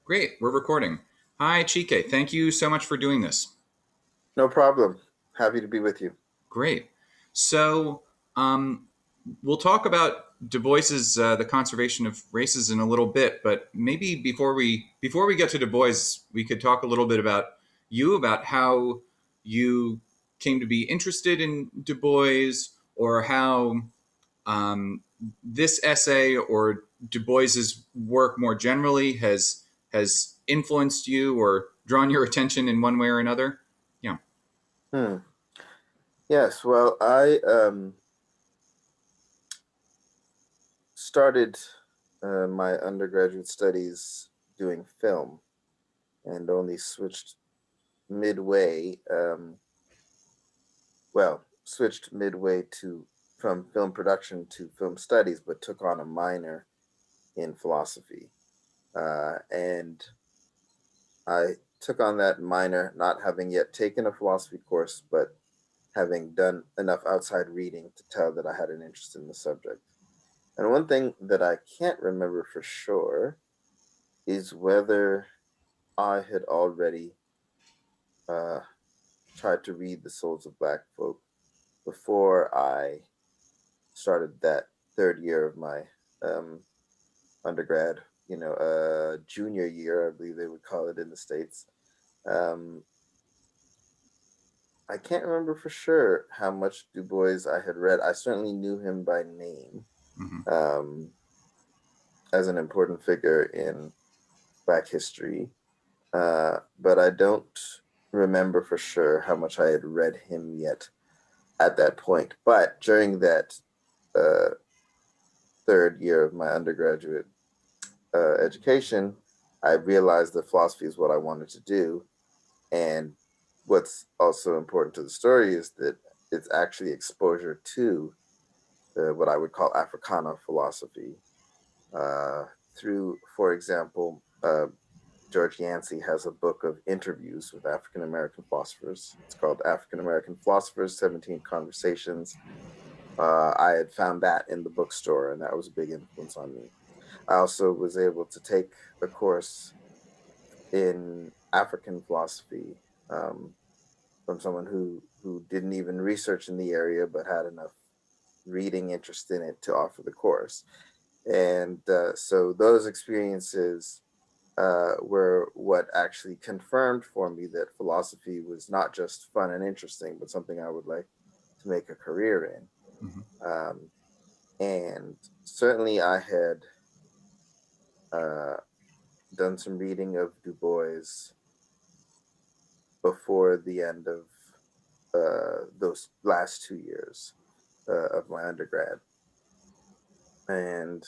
Great, we're recording. Hi, Chike. Thank you so much for doing this. No problem. Happy to be with you. Great. So, um, we'll talk about Du Bois's "The Conservation of Races" in a little bit, but maybe before we get to Du Bois, we could talk a little bit about you, about how you came to be interested in Du Bois, or how this essay or Du Bois's work more generally has influenced you or drawn your attention in one way or another. Yeah. Hmm. Yes, well, I started my undergraduate studies doing film and only switched midway, switched midway to from film production to film studies, but took on a minor in philosophy. And I took on that minor, not having yet taken a philosophy course, but having done enough outside reading to tell that I had an interest in the subject. And one thing that I can't remember for sure is whether I had already uh, tried to read The Souls of Black Folk before I started that third year of my um, undergrad, junior year, I believe they would call it in the States. Um, I can't remember for sure how much Du Bois I had read. I certainly knew him by name Hmm. um, as an important figure in Black history. But I don't remember for sure how much I had read him yet at that point. But during that uh, third year of my undergraduate education, I realized that philosophy is what I wanted to do. And what's also important to the story is that it's actually exposure to what I would call Africana philosophy uh, through, for example, George Yancey has a book of interviews with African American philosophers. It's called African American Philosophers, 17 Conversations. I had found that in the bookstore, and that was a big influence on me. I also was able to take a course in African philosophy from someone who didn't even research in the area but had enough reading interest in it to offer the course. And so those experiences were what actually confirmed for me that philosophy was not just fun and interesting, but something I would like to make a career in. Hmm. Um, and certainly, I had uh, done some reading of Du Bois before the end of those last 2 years of my undergrad. And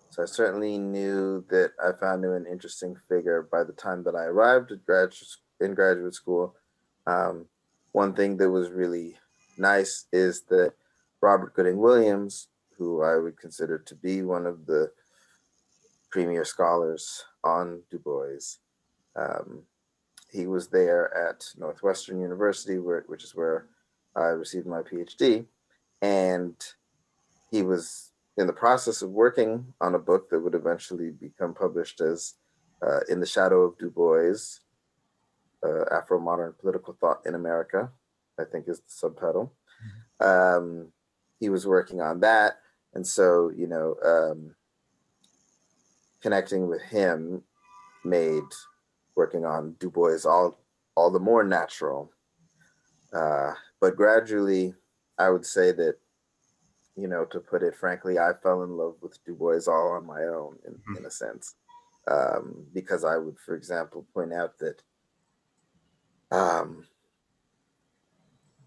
so I certainly knew that I found him an interesting figure by the time that I arrived at in graduate school. Um, One thing that was really nice is that Robert Gooding Williams, who I would consider to be one of the premier scholars on Du Bois, um, he was there at Northwestern University, which is where I received my PhD, and he was in the process of working on a book that would eventually become published as In the Shadow of Du Bois, Afro-Modern Political Thought in America, I think is the subtitle. Um, he was working on that. And so, connecting with him made working on Du Bois all the more natural. But gradually, I would say that, to put it frankly, I fell in love with Du Bois all on my own, in a sense, because I would, for example, point out that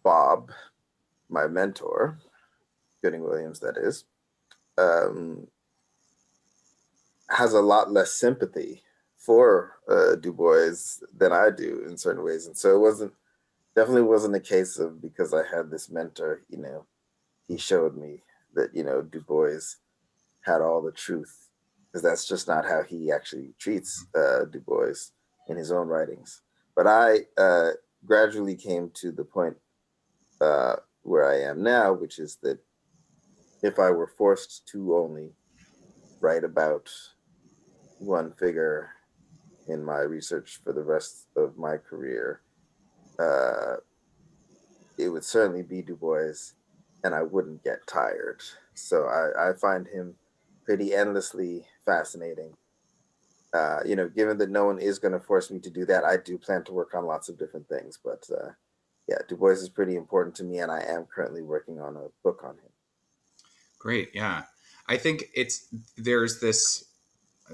Bob, my mentor, Gooding Williams, that is, um, has a lot less sympathy for Du Bois than I do in certain ways, and so it definitely wasn't a case of because I had this mentor, he showed me that Du Bois had all the truth, because that's just not how he actually treats Du Bois in his own writings. But I gradually came to the point uh, where I am now, which is that if I were forced to only write about one figure in my research for the rest of my career, uh, it would certainly be Du Bois, and I wouldn't get tired. So I find him pretty endlessly fascinating. Given that no one is going to force me to do that, I do plan to work on lots of different things. But yeah, Du Bois is pretty important to me, and I am currently working on a book on him. Great. Yeah. I think there's this,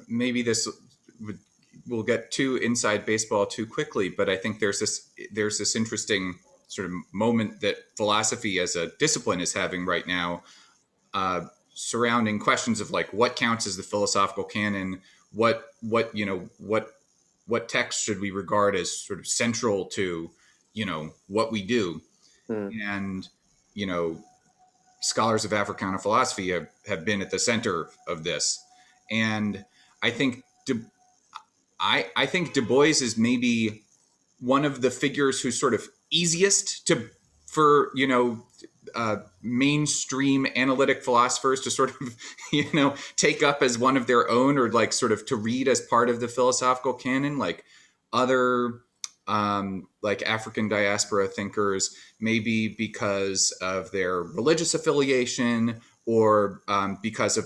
maybe this would, we'll get too inside baseball too quickly, but I think there's this interesting sort of moment that philosophy as a discipline is having right now, uh, surrounding questions of like what counts as the philosophical canon, what text should we regard as sort of central to what we do. Mm, And you know scholars of Africana philosophy have been at the center of this. And I think I think Du Bois is maybe one of the figures who's sort of easiest to for mainstream analytic philosophers to sort of take up as one of their own, or like sort of to read as part of the philosophical canon. Like other like African diaspora thinkers, maybe because of their religious affiliation, or because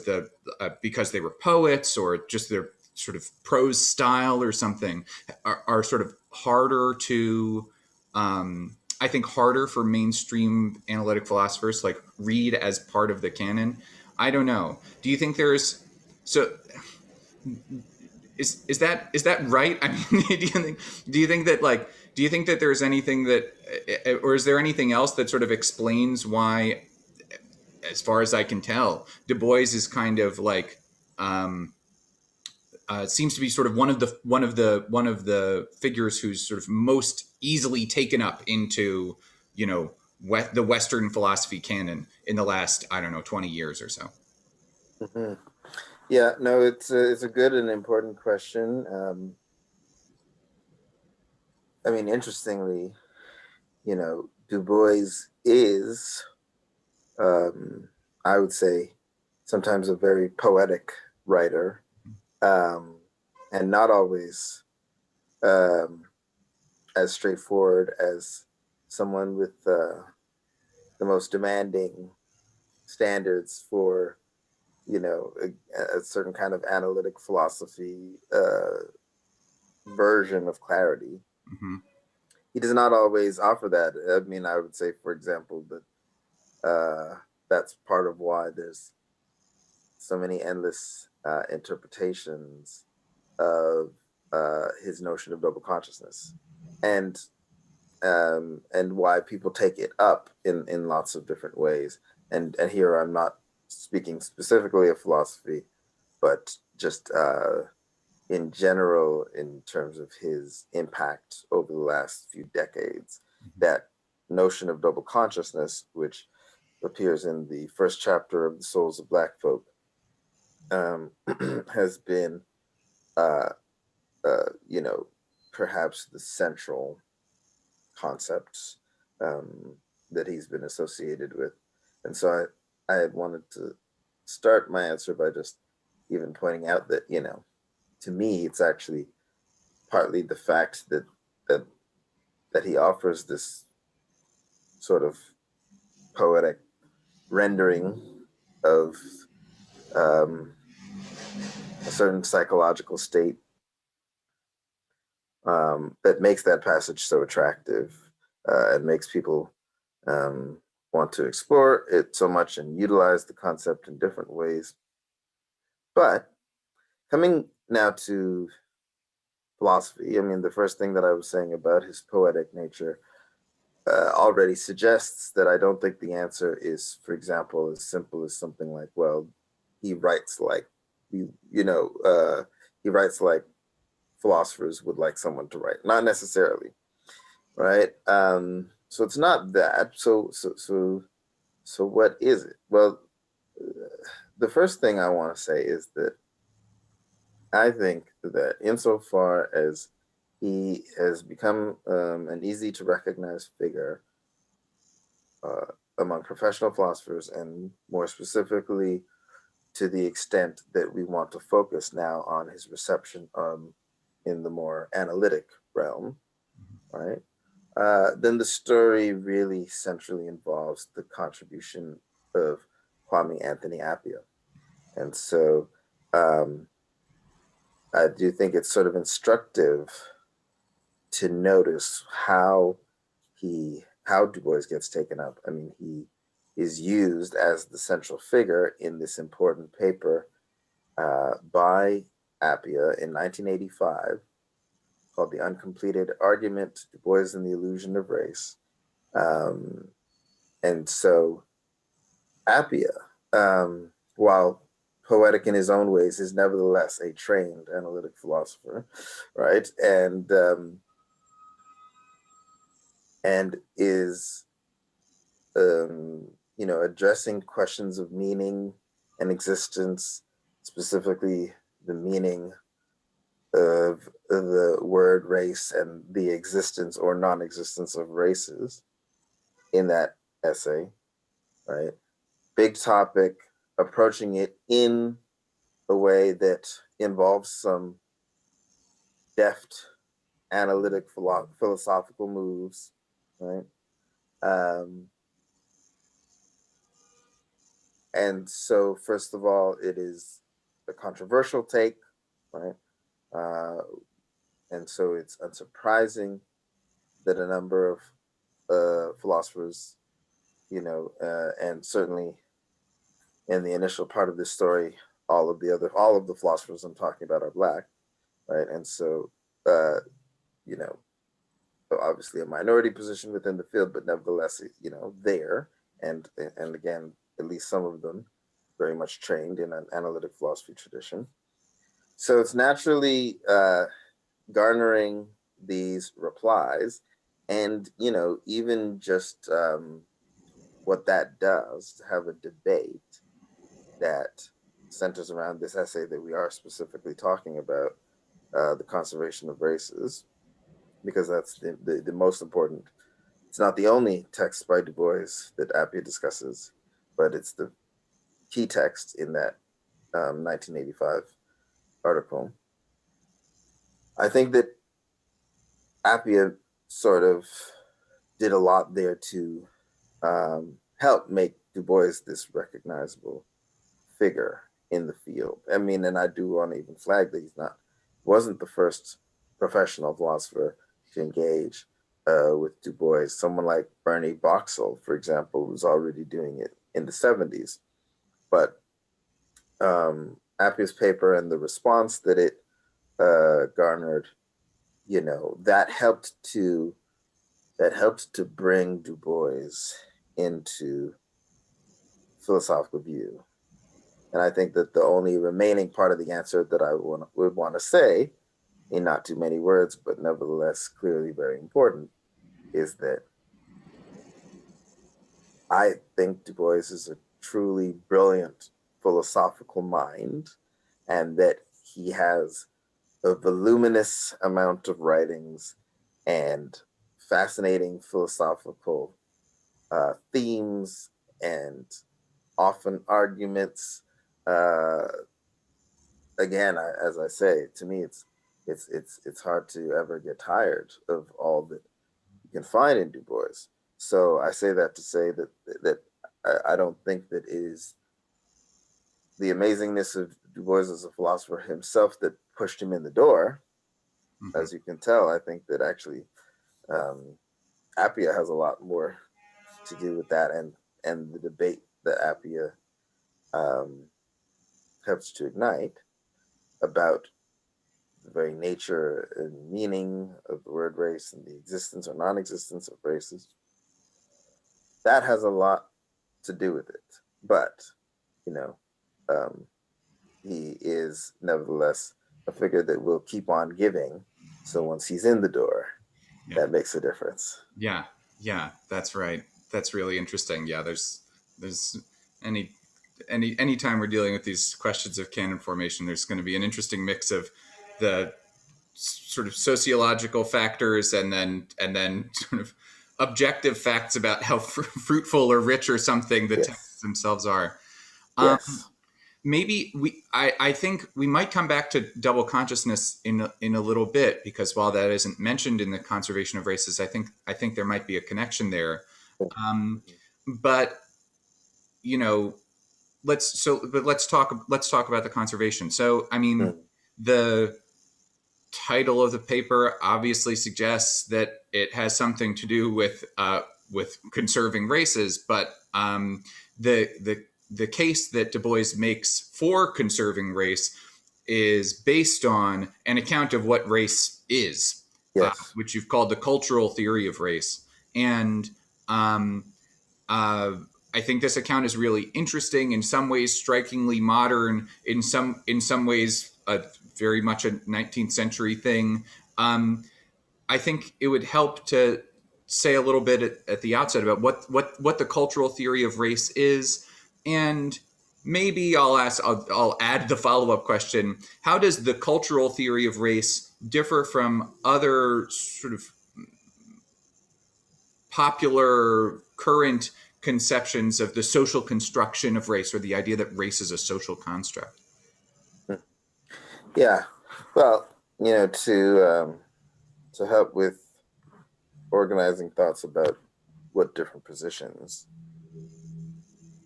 they were poets, or just their sort of prose style or something, are sort of harder to I think harder for mainstream analytic philosophers to like read as part of the canon. I don't know. Do you think there's so is that right? I mean, do you think that there's anything that, or is there anything else that sort of explains why, as far as I can tell, Du Bois is kind of like seems to be sort of one of the figures who's sort of most easily taken up into the Western philosophy canon in the last, I don't know, 20 years or so. mhm. Yeah, no, it's a good and important question. I mean, interestingly, Du Bois is, um, I would say, sometimes a very poetic writer, um, and not always um, as straightforward as someone with the most demanding standards for, a certain kind of analytic philosophy version of clarity. Hmm. He does not always offer that. I mean, I would say, for example, that that's part of why there's so many endless interpretations of his notion of double consciousness, and and why people take it up in lots of different ways. And here I'm not speaking specifically of philosophy, but just in general, in terms of his impact over the last few decades. That notion of double consciousness, which appears in the first chapter of The Souls of Black Folk, um, has been, uh, you know, perhaps the central concepts that he's been associated with. And so I had wanted to start my answer by just even pointing out that, to me, it's actually partly the fact that that he offers this sort of poetic rendering of um, a certain psychological state that makes that passage so attractive and makes people um, want to explore it so much and utilize the concept in different ways. But coming now to philosophy, I mean, the first thing that I was saying about his poetic nature already suggests that I don't think the answer is, for example, as simple as something like, well, he writes like you know, he writes like philosophers would like someone to write. Not necessarily, right? So it's not that. So what is it? Well, the first thing I want to say is that I think that insofar as he has become an easy to recognize figure uh, among professional philosophers, and more specifically, to the extent that we want to focus now on his reception, in the more analytic realm, right? Then the story really centrally involves the contribution of Kwame Anthony Appiah. And so um, I do think it's sort of instructive to notice how Du Bois gets taken up. I mean, he is used as the central figure in this important paper by Appiah in 1985 called The Uncompleted Argument, Du Bois and the Illusion of Race. Um, and so Appiah, while poetic in his own ways, is nevertheless a trained analytic philosopher, right? And is addressing questions of meaning and existence, specifically the meaning of the word race and the existence or non-existence of races in that essay, right? Big topic, approaching it in a way that involves some deft analytic philosophical moves, right? Um, and so, first of all, it is a controversial take, right? Uh, and so it's unsurprising that a number of philosophers, and certainly in the initial part of this story, all of the philosophers I'm talking about are black, right? And so, uh, you know, obviously a minority position within the field, but nevertheless, there, and again, at least some of them very much trained in an analytic philosophy tradition. So it's naturally garnering these replies, and even just what that does to have a debate that centers around this essay that we are specifically talking about, the conservation of races, because that's the most important. It's not the only text by Du Bois that Appiah discusses, but it's the key text in that 1985 article. I think that Appiah sort of did a lot there to help make Du Bois this recognizable figure in the field. I mean, and I do want to even flag that wasn't the first professional philosopher to engage with Du Bois. Someone like Bernie Boxall, for example, was already doing it in the 70s. But Appiah's paper and the response that it garnered, that helped to bring Du Bois into philosophical view. And I think that the only remaining part of the answer that would want to say, in not too many words, but nevertheless clearly very important, is that I think Du Bois is a truly brilliant philosophical mind, and that he has a voluminous amount of writings and fascinating philosophical themes and often arguments. Uh, Again, as I say, to me, it's hard to ever get tired of all that you can find in Du Bois. So I say that to say that I don't think that it is the amazingness of Du Bois as a philosopher himself that pushed him in the door. Mm-hmm. As you can tell, I think that actually um, Appiah has a lot more to do with that, and the debate that Appiah um, helps to ignite about the very nature and meaning of the word race and the existence or non-existence of races. That has a lot to do with it. But, you know, um, he is nevertheless a figure that will keep on giving. So once he's in the door, Yeah. that makes a difference. Yeah. Yeah. That's right. That's really interesting. Yeah. There's any, any time we're dealing with these questions of canon formation, there's going to be an interesting mix of the sort of sociological factors and then sort of objective facts about how fruitful or rich or something the texts Yes. themselves are. Um, Yes. maybe I think we might come back to double consciousness in a little bit, because while that isn't mentioned in the conservation of races, I think there might be a connection there. Um, Mhm. but you know, let's talk about the conservation. So I mean, Mhm. the title of the paper obviously suggests that it has something to do with conserving races, but the case that Du Bois makes for conserving race is based on an account of what race is, Yes. which you've called the cultural theory of race, and um, uh, I think this account is really interesting, in some ways strikingly modern, in some ways very much a 19th century thing. I think it would help to say a little bit at the outset about what the cultural theory of race is, and maybe I'll add the follow up question: how does the cultural theory of race differ from other sort of popular current conceptions of the social construction of race, or the idea that race is a social construct? Mm. Yeah. Well, to help with organizing thoughts about what different positions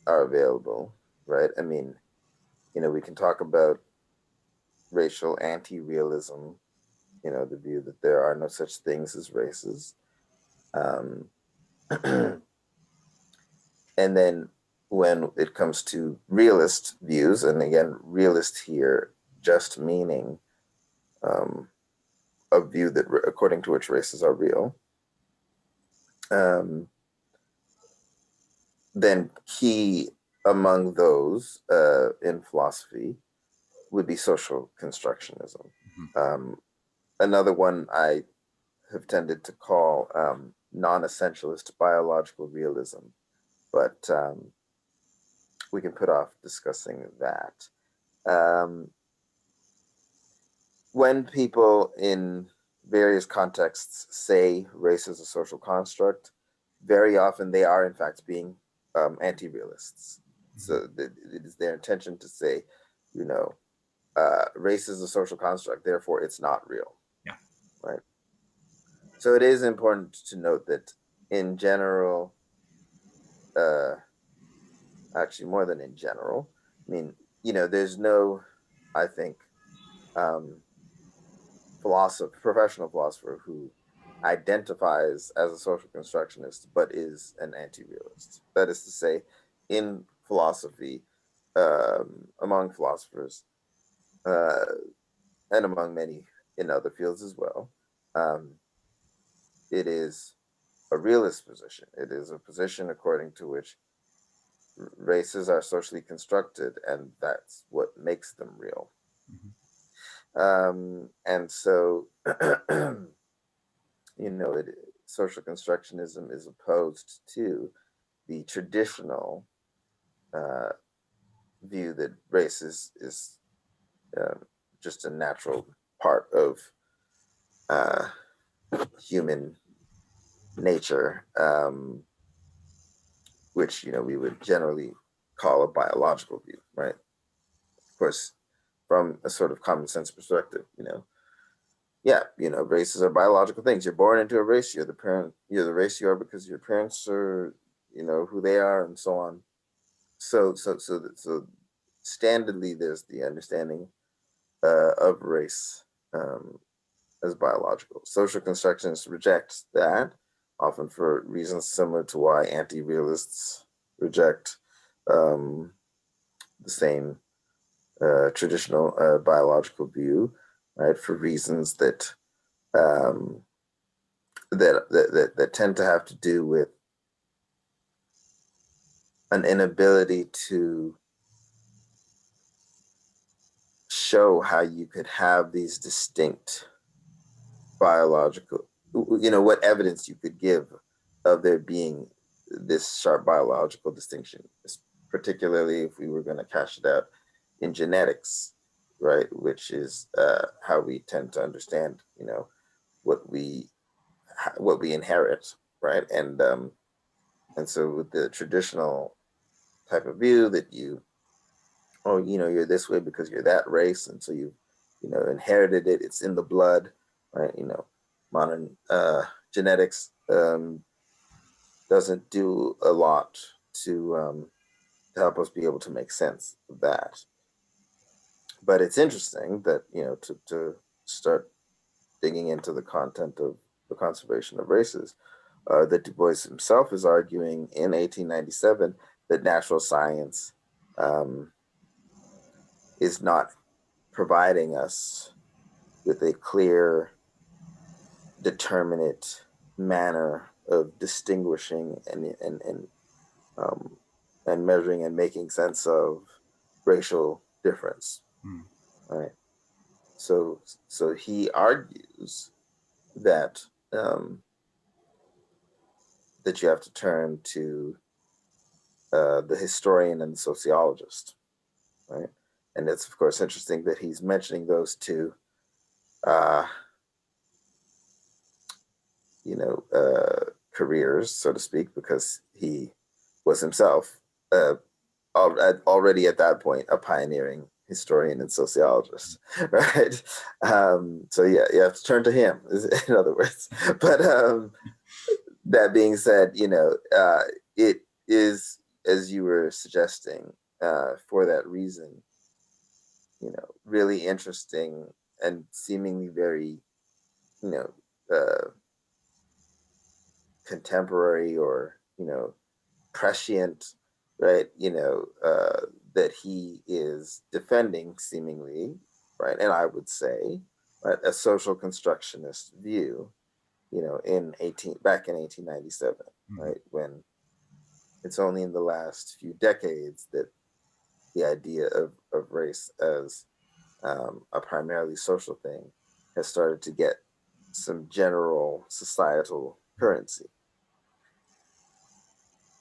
are available, right? I mean, we can talk about racial anti-realism, the view that there are no such things as races. Um, and then when it comes to realist views, and again, realist here just meaning um, a view that according to which races are real, um, then key among those in philosophy would be social constructionism. Um, Another one I have tended to call non-essentialist biological realism, but we can put off discussing that. Um, when people in various contexts say race is a social construct, very often they are in fact being anti-realists. So it is their intention to say, you know, race is a social construct, therefore it's not real, Yeah. right? So it is important to note that in general, uh, actually more than in general, I mean, there's no, I think, um, professional philosopher who identifies as a social constructionist but is an anti-realist. That is to say, in philosophy, among philosophers, uh, and among many in other fields as well, um, it is a realist position. It is a position according to which races are socially constructed, and that's what makes them real. Mhm. And so, it, social constructionism is opposed to the traditional uh, view that race is uh, just a natural part of uh, human nature, which we would generally call a biological view, right? Of course, from a sort of common sense perspective, yeah, races are biological things. You're born into a race. You're the parent. You're the race you are because your parents are, who they are, and so on. So standardly, there's the understanding of race um, as biological. Social constructionists reject that, often for reasons similar to why anti-realists reject um, the same traditional biological view, right? For reasons um, that tend to have to do with an inability to show how you could have these distinct biological, what evidence you could give of there being this sharp biological distinction, particularly if we were going to cash it out in genetics, right? Which is how we tend to understand, what we what we inherit, right? And so with the traditional type of view that you oh, you're this way because you're that race, and so inherited it. It's in the blood, right? Modern genetics doesn't do a lot to help us be able to make sense of that. But it's interesting that to start digging into the content of the conservation of races, that Du Bois himself is arguing in 1897 that natural science um, is not providing us with a clear, determinate manner of distinguishing um, and measuring and making sense of racial difference. Mm. Right. So he argues that um, that you have to turn to the historian and the sociologist, right? And it's of course interesting that he's mentioning those two, uh, careers, so to speak, because he was himself uh, already at that point a pioneering historian and sociologist, right? So yeah, you have to turn to him, in other words. But that being said, it is, as you were suggesting, for that reason, really interesting and seemingly very, you know, uh, contemporary or, prescient, right? That he is defending seemingly, right? And I would say, right, a social constructionist view, back in 1897, Mm. right? When it's only in the last few decades that the idea of race as a primarily social thing has started to get some general societal currency.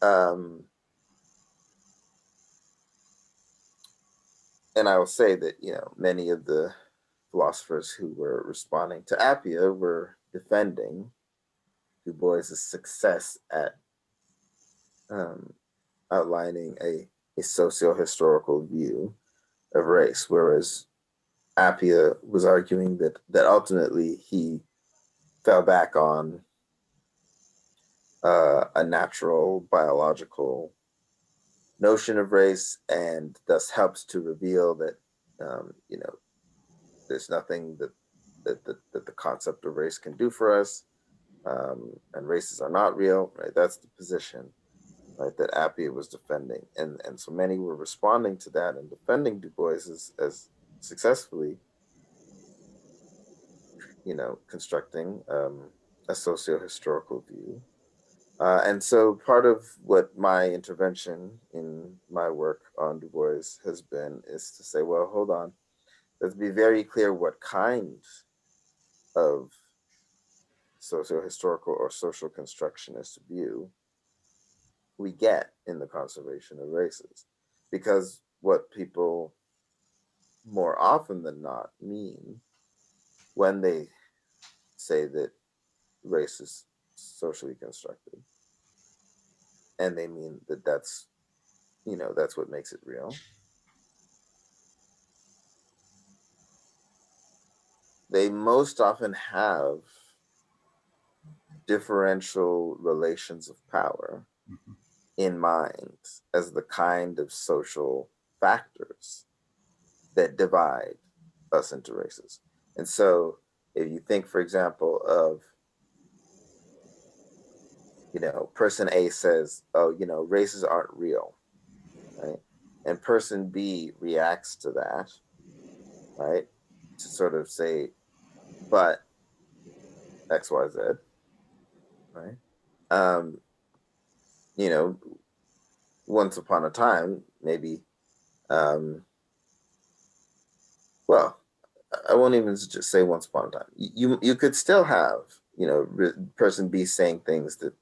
Um, and I will say that, many of the philosophers who were responding to Appia were defending Du Bois's success at um, outlining a socio-historical view of race, whereas Appia was arguing that ultimately he fell back on a natural biological notion of race, and thus helps to reveal that there's nothing that the concept of race can do for us, and races are not real. Right, that's the position, right, that Appia was defending, and so many were responding to that and defending Du Bois as successfully, constructing a socio-historical view. And so part of what my intervention in my work on Du Bois has been is to say, well, hold on, let's be very clear what kind of socio-historical or social constructionist view we get in the conservation of races. Because what people more often than not mean when they say that race is socially constructed, and they mean that that's what makes it real, they most often have differential relations of power Mhm. in mind as the kind of social factors that divide us into races. And so if you think, for example, of, person A says, oh, races aren't real, right? And person B reacts to that, right? To sort of say, but XYZ, right? Um, you know, Once upon a time, maybe, um, well, I won't even just say once upon a time. You could still have, person B saying things that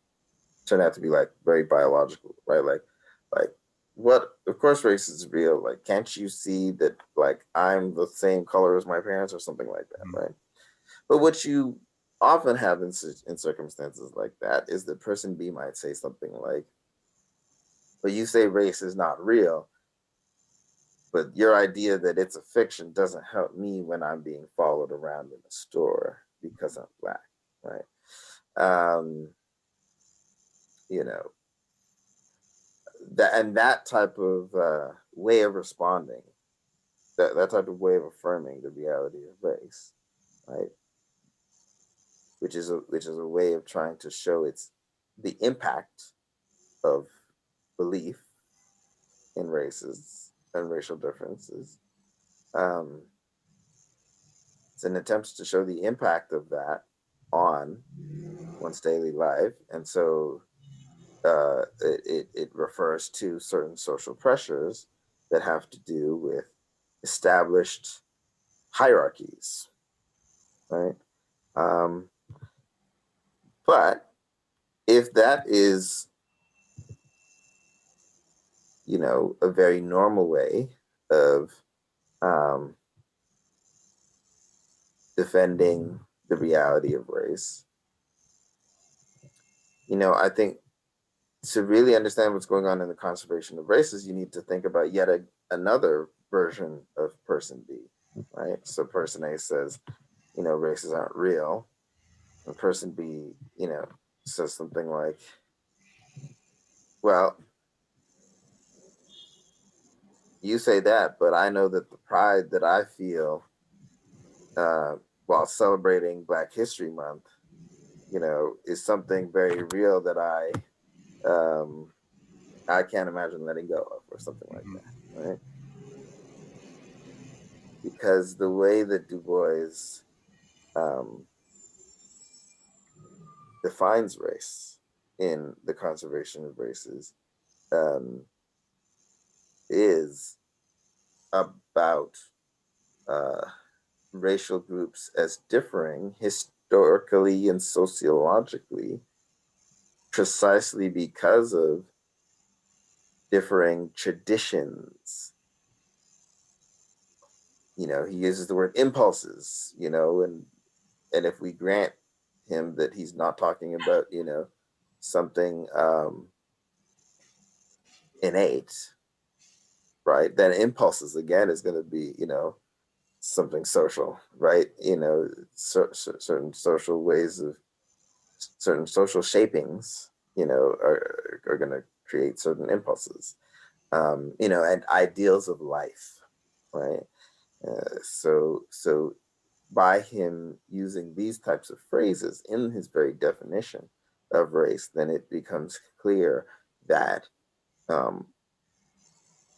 turn out to be like very biological, right? Like what? Of course, race is real. Like, can't you see that? Like, I'm the same color as my parents, or something like that, Mhm. right? But what you often have in circumstances like that is that person B might say something like, "But you say race is not real, But your idea that it's a fiction doesn't help me when I'm being followed around in a store because I'm black, right? Um, you know, that type of way of responding, that type of way of affirming the reality of race, right? Which is a way of trying to show it's the impact of belief in races and racial differences. Um, it's an attempt to show the impact of that on one's daily life, and so it refers to certain social pressures that have to do with established hierarchies, right? Um, but if that is, a very normal way of um, defending the reality of race, I think to really understand what's going on in the conservation of races, you need to think about yet another version of person B, right? So person A says, races aren't real. And person B, says something like, well, you say that, but I know that the pride that I feel uh, while celebrating Black History Month, is something very real that um, I can't imagine letting go of, or something like Mm-hmm. that, right? Because the way that Du Bois um, defines race in the conservation of races um, is about uh, racial groups as differing historically and sociologically, precisely because of differing traditions. He uses the word impulses, and if we grant him that he's not talking about, something innate, right? Then impulses again is going to be, something social, right? Certain social ways of certain social shapings, are going to create certain impulses, and ideals of life, right? So by him using these types of phrases in his very definition of race, then it becomes clear that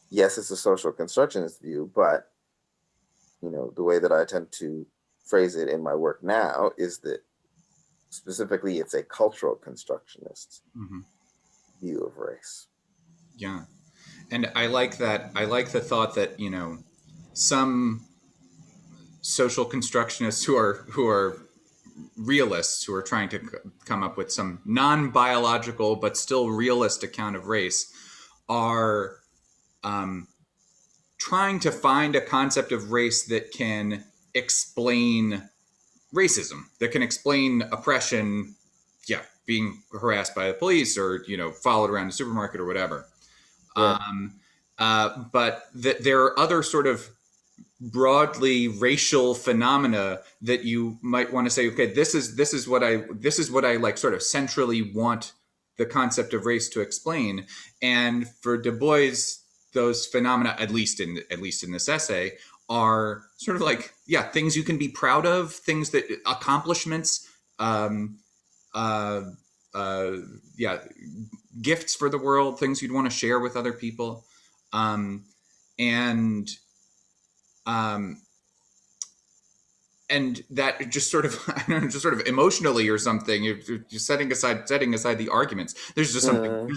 yes, it's a social constructionist view, but the way that I tend to phrase it in my work now is that specifically it's a cultural constructionist Mm-hmm. view of race. Yeah. And I like that. I like the thought that, some social constructionists who are realists, who are trying to come up with some non-biological but still realist account of race, are um, trying to find a concept of race that can explain racism, that can explain oppression, yeah, being harassed by the police, or followed around the supermarket or whatever. Yeah. um, but there are other sort of broadly racial phenomena that you might want to say, okay, this is what I like, sort of centrally want the concept of race to explain. And for Du Bois, those phenomena, at least in this essay, are sort of like, yeah, things you can be proud of, things that accomplishments, um, uh, uh, yeah, gifts for the world, things you'd want to share with other people, um, and um, and that just sort of I don't know, just sort of emotionally or something, you're just setting aside the arguments. Mm, There's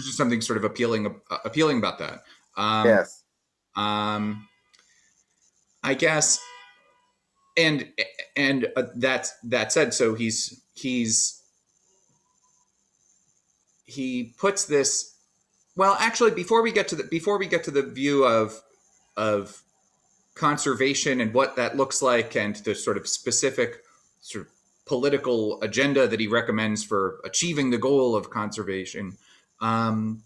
just something sort of appealing about that. um yes. um I guess. And that said, so he puts this. Well, actually, before we get to the view of conservation and what that looks like, and the sort of specific sort of political agenda that he recommends for achieving the goal of conservation. Um,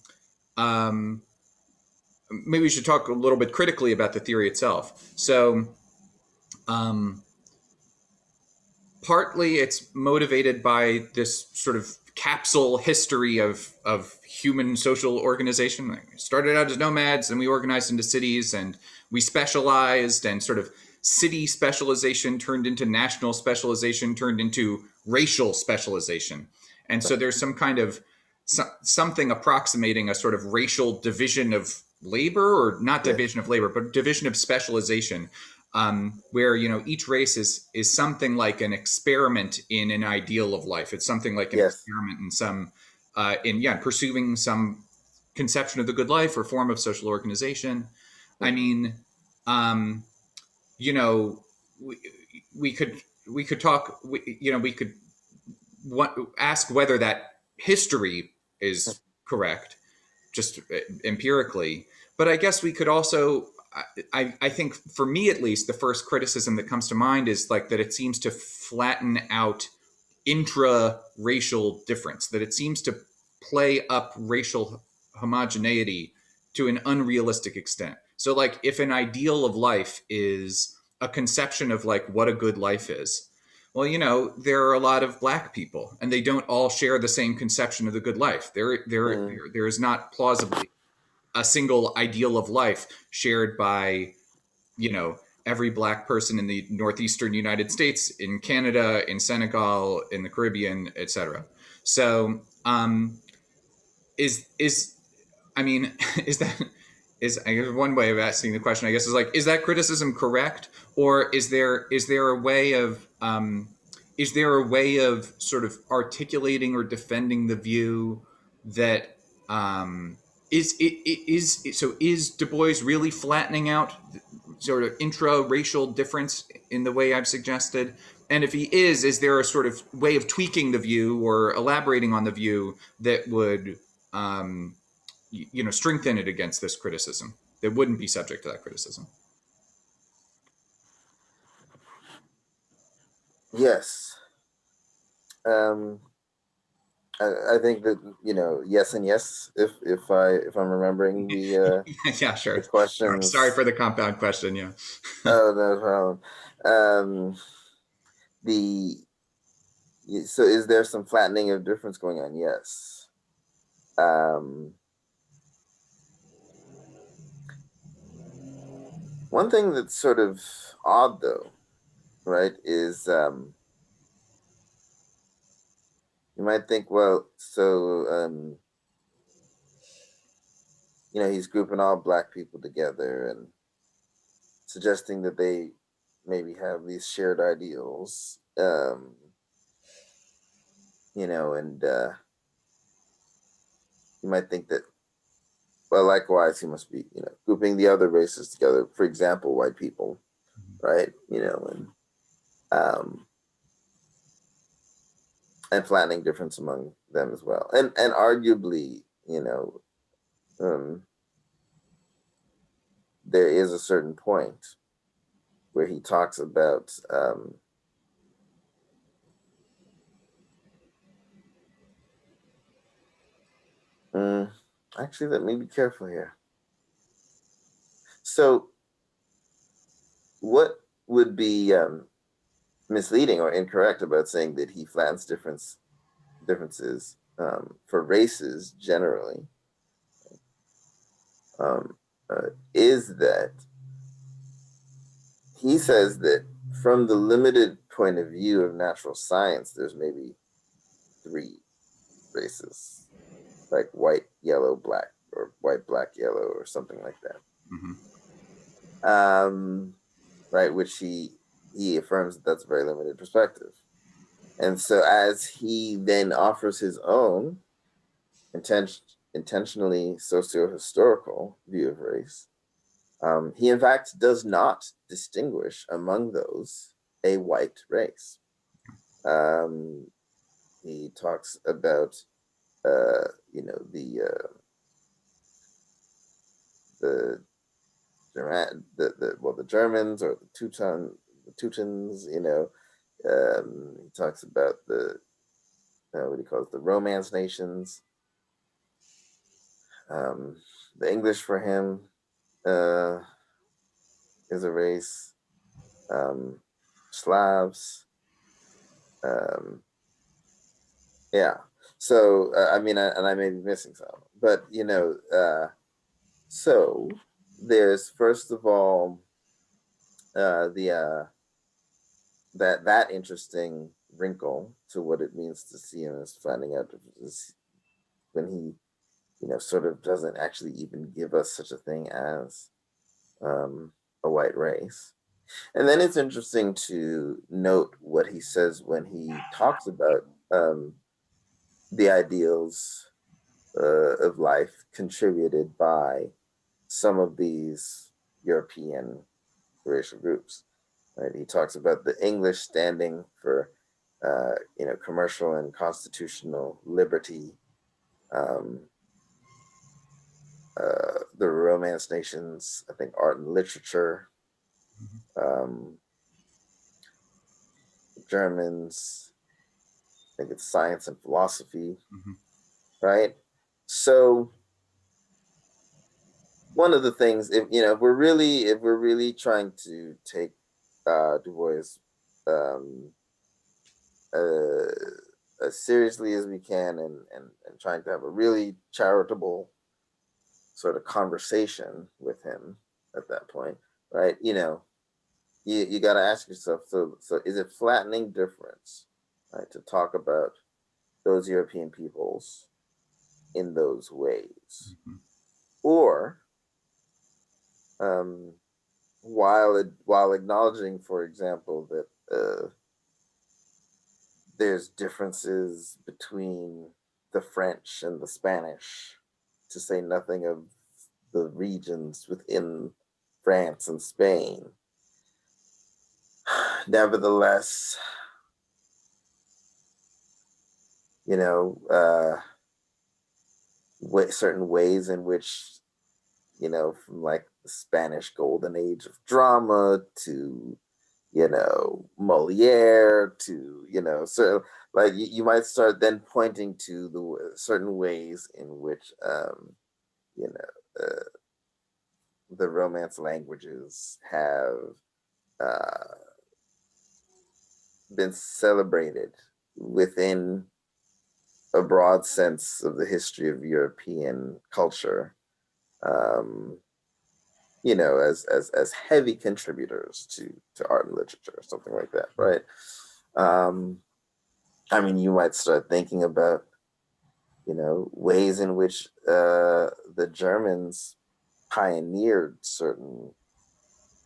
um, maybe we should talk a little bit critically about the theory itself. So, um, partly it's motivated by this sort of capsule history of human social organization. Like, we started out as nomads, and we organized into cities, and we specialized, and sort of city specialization turned into national specialization, turned into racial specialization. And so there's some kind of something approximating a sort of racial division of labor, or not Yes. division of labor, but division of specialization, where each race is something like an experiment in an ideal of life. It's something like an Yes. experiment in some in yeah pursuing some conception of the good life or form of social organization. I Mhm. mean, um, you know, we, we could we could talk. We could ask whether that history is correct, just empirically. But I guess we could also, I think for me at least, the first criticism that comes to mind is like that it seems to flatten out intra-racial difference, that it seems to play up racial homogeneity to an unrealistic extent. So like if an ideal of life is a conception of like what a good life is, well, there are a lot of black people, and they don't all share the same conception of the good life. Mm. There is not plausibly a single ideal of life shared by, you know, every black person in the northeastern United States, in Canada, in Senegal, in the Caribbean, etc. So, is I mean, is that is I guess one way of asking the question, I guess, is like, is that criticism correct, or is there a way of sort of articulating or defending the view that is Du Bois really flattening out sort of intra-racial difference in the way I've suggested? And if he is there a sort of way of tweaking the view or elaborating on the view that would um, strengthen it against this criticism, that wouldn't be subject to that criticism? Yes. Um, I think that yes and yes. If I'm remembering Yeah, the sure. Sorry questions. for the compound question. Yeah. Oh, no problem. The so is there some flattening of difference going on? Yes. Um, One thing that's sort of odd though, right, is you might think, well, so he's grouping all black people together and suggesting that they maybe have these shared ideals, and you might think that, well, likewise, he must be, grouping the other races together, for example, white people, right? Um, and flattening difference among them as well. And arguably, um, there is a certain point where he talks about mm, actually, let me be careful here. So, what would be misleading or incorrect about saying that he flattens differences for races generally um, is that he says that from the limited point of view of natural science, there's maybe three races, like white, yellow, black, or white, black, yellow, or something like that. Hmm. Right, which he affirms that that's a very limited perspective. And so, as he then offers his own intentionally socio-historical view of race, he in fact does not distinguish among those a white race. Um, he talks about uh, you know the the Germans or the Teutons. He talks about the what he calls the Romance nations, um, the English for him. uh, is a race. Um, Slavs. Um, yeah. So I mean, and I may be missing some, but so there's first of all the that interesting wrinkle to what it means to see him as finding out when he sort of doesn't actually even give us such a thing as um, a white race. And then it's interesting to note what he says when he talks about the ideals of life contributed by some of these European racial groups. Right? He talks about the English standing for commercial and constitutional liberty. Um, the Romance nations, I think, art and literature. Um, Germans, I think it's science and philosophy, Mm-hmm. right? So one of the things, if we're really trying to take Du Bois um, uh, as seriously as we can, and trying to have a really charitable sort of conversation with him at that point, right? You got to ask yourself, so is it flattening difference, right, to talk about those European peoples in those ways, Mm-hmm. or um, while acknowledging, for example, that there's differences between the French and the Spanish, to say nothing of the regions within France and Spain. Nevertheless, you know, certain ways in which, from like the Spanish golden age of drama to, Moliere to, so like you might start then pointing to the certain ways in which, you know, the Romance languages have uh, been celebrated within a broad sense of the history of European culture, um, as heavy contributors to art and literature, something like that, right? Um, I mean, you might start thinking about, ways in which the Germans pioneered certain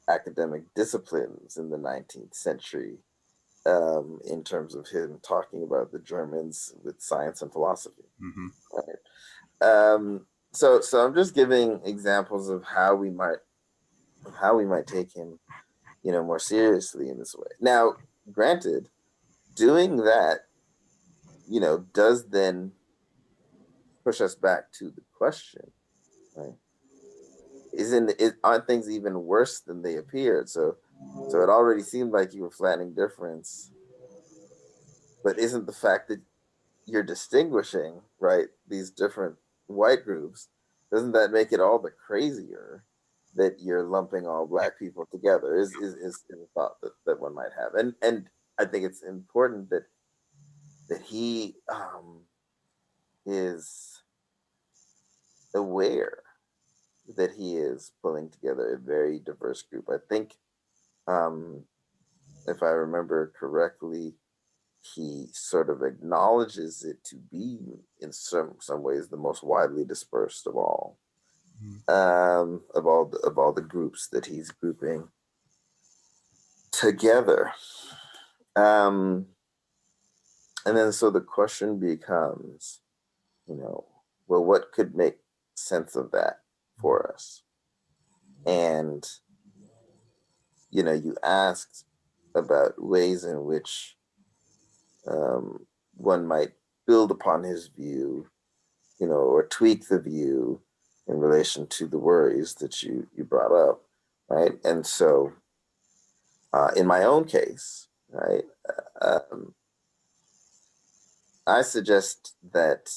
academic disciplines in the 19th century, in terms of him talking about the Germans with science and philosophy. Mm-hmm. Right. So I'm just giving examples of how we might take him, more seriously in this way. Now, granted, doing that, does then push us back to the question, right? Aren't things even worse than they appeared? So it already seemed like you were flattening difference, but isn't the fact that you're distinguishing, right, these different white groups, doesn't that make it all the crazier that you're lumping all black people together? Is a thought that one might have, and I think it's important that he is aware that he is pulling together a very diverse group. I think, um, if I remember correctly, he sort of acknowledges it to be in some ways the most widely dispersed of all the groups that he's grouping together. Um, and then so the question becomes, you know, well, what could make sense of that for us? And you asked about ways in which um, one might build upon his view, or tweak the view in relation to the worries that you brought up, right? And so, in my own case, right, I suggest that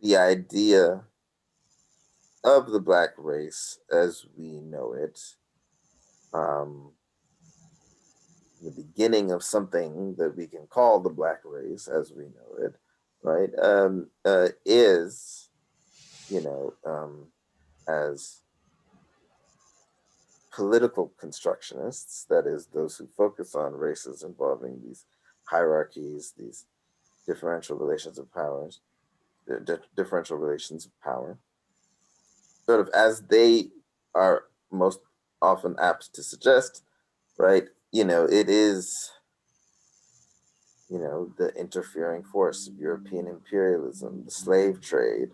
the idea of the black race as we know it, um, the beginning of something that we can call the black race as we know it, right, is, you know, as political constructionists, that is, those who focus on races involving these hierarchies, these differential relations of powers, differential relations of power, sort of as they are most often apt to suggest, right? It is, the interfering force of European imperialism, the slave trade,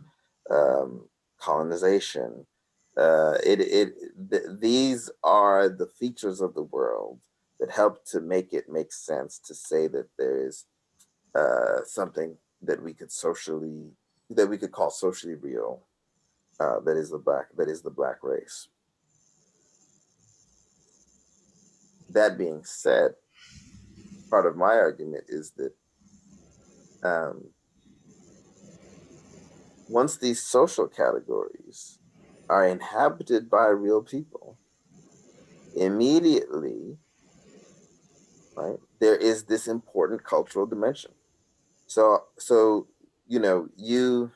um, colonization. These are the features of the world that help to make it make sense to say that there is something that we could call socially real. That is the black race. That being said, part of my argument is that um, once these social categories are inhabited by real people, immediately, right, there is this important cultural dimension. So you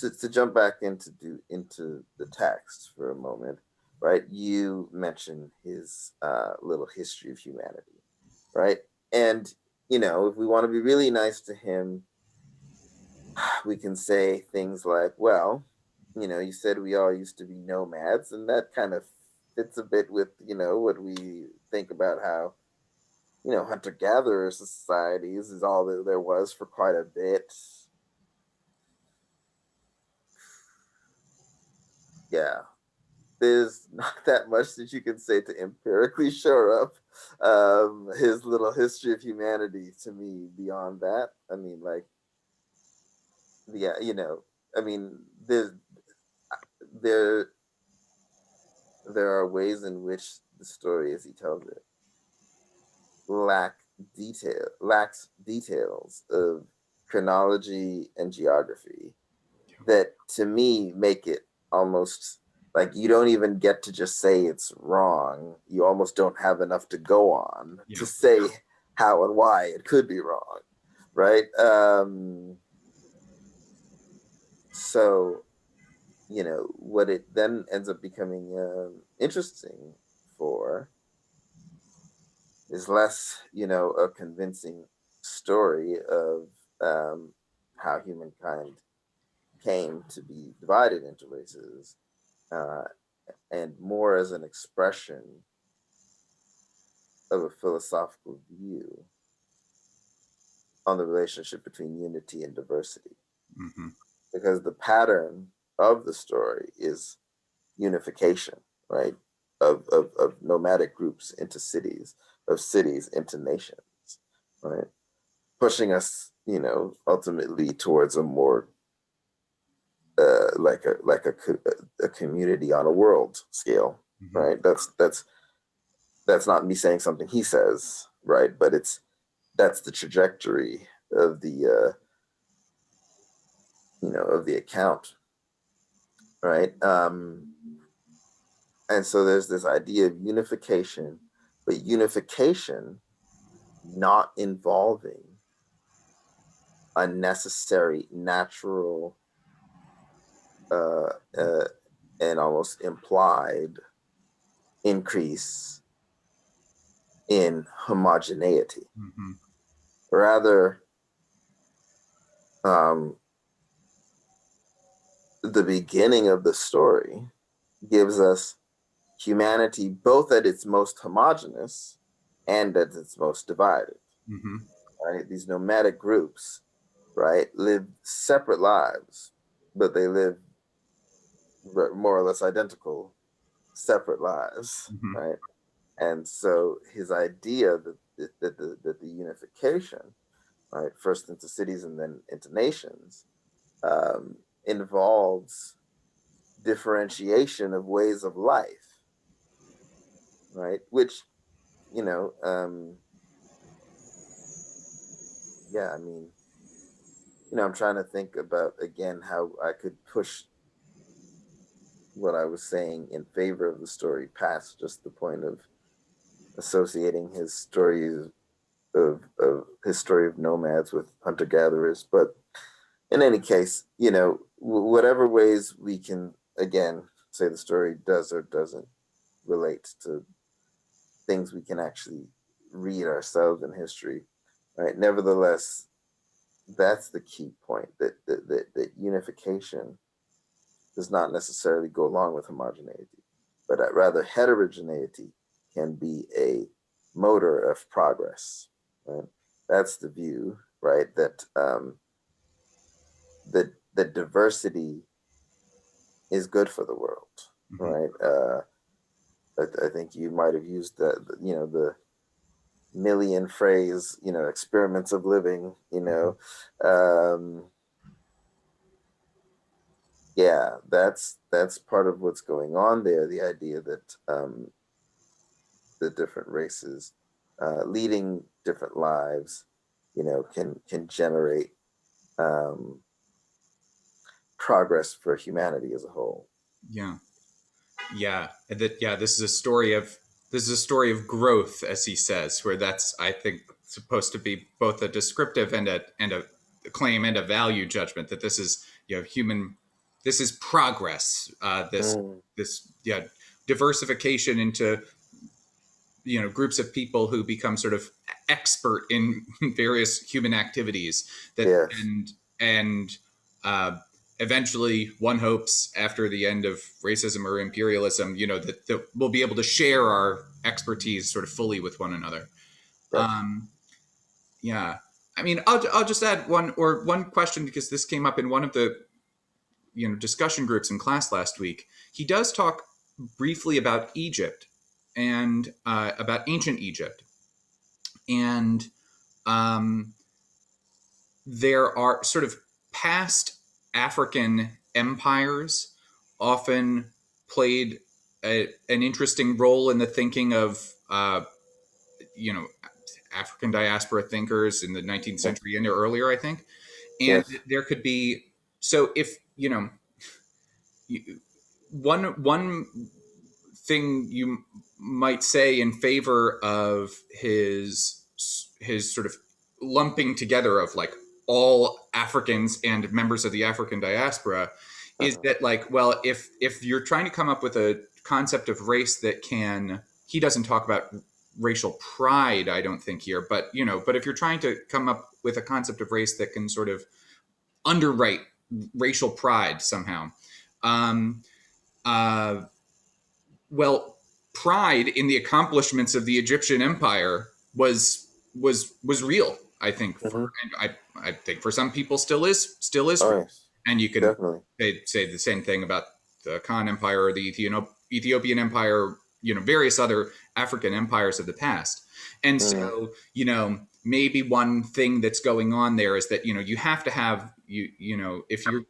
to jump back into the text for a moment, right? You mentioned his little history of humanity, right? And if we want to be really nice to him, we can say things like, well, you said we all used to be nomads, and that kind of fits a bit with, what we think about how, hunter gatherer societies is all that there was for quite a bit. Yeah, there's not that much that you can say to empirically shore up his little history of humanity to me beyond that. I mean, like, yeah, I mean, there there are ways in which the story, as he tells it, lacks details of chronology and geography that to me make it almost like you don't even get to just say it's wrong. You almost don't have enough to go on to Yeah. say how and why it could be wrong, right? So what it then ends up becoming interesting for is less, a convincing story of how humankind came to be divided into races, uh, and more as an expression of a philosophical view on the relationship between unity and diversity. Hmm. Because the pattern of the story is unification, right? Of nomadic groups into cities, of cities into nations, right? Pushing us, ultimately towards a more like a community on a world scale, Hmm. right? That's not me saying something he says, right? But that's the trajectory of the account, right? And so there's this idea of unification, but unification not involving unnecessary natural uh, uh, and almost implied increase in homogeneity. Hmm. Rather, um, the beginning of the story gives us humanity both at its most homogenous and at its most divided. Hmm. Right? These nomadic groups, right, live separate lives, but they live more or less identical separate lives, Hmm. right? And so his idea that the unification, right, first into cities and then into nations, um, involves differentiation of ways of life, right? Which, you know, um, yeah, I mean, I'm trying to think about again how I could push what I was saying in favor of the story past just the point of associating his stories of his story of nomads with hunter gatherers. But in any case, whatever ways we can again say the story does or doesn't relate to things we can actually read ourselves in history, right? Nevertheless, that's the key point that unification does not necessarily go along with homogeneity, but rather heterogeneity can be a motor of progress. Right? That's the view, right? That diversity is good for the world, Mm-hmm. right? I think you might have used the million phrase, experiments of living, um, yeah, that's part of what's going on there. The idea that the different races leading different lives, can generate um, progress for humanity as a whole. Yeah. Yeah, this is a story of growth, as he says, where that's, I think, supposed to be both a descriptive and a claim and a value judgment, that this is, human, this is progress, Mm, this diversification into, groups of people who become sort of expert in various human activities, that yes. and uh, eventually one hopes, after the end of racism or imperialism, that we'll be able to share our expertise sort of fully with one another. Yes. um, yeah, I mean, I'll just add one question, because this came up in one of the discussion groups in class last week. He does talk briefly about Egypt, and about ancient Egypt, and um, there are sort of past African empires often played an interesting role in the thinking of you know African diaspora thinkers in the 19th Yes. century and earlier, I think. And Yes. there could be, so if one thing you might say in favor of his sort of lumping together of like all Africans and members of the African diaspora is Uh-huh. that, like, well, if you're trying to come up with a concept of race that can, he doesn't talk about racial pride, I don't think, here, but but if you're trying to come up with a concept of race that can sort of underwrite racial pride somehow, um, uh, well, pride in the accomplishments of the Egyptian Empire was real. I think Hmm. I think for some people still is Oh, real. yes. And you can Definitely. say the same thing about the Khan Empire or the Ethiopian Empire, various other African empires of the past. And Mm, so, maybe one thing that's going on there is that you have to have if you're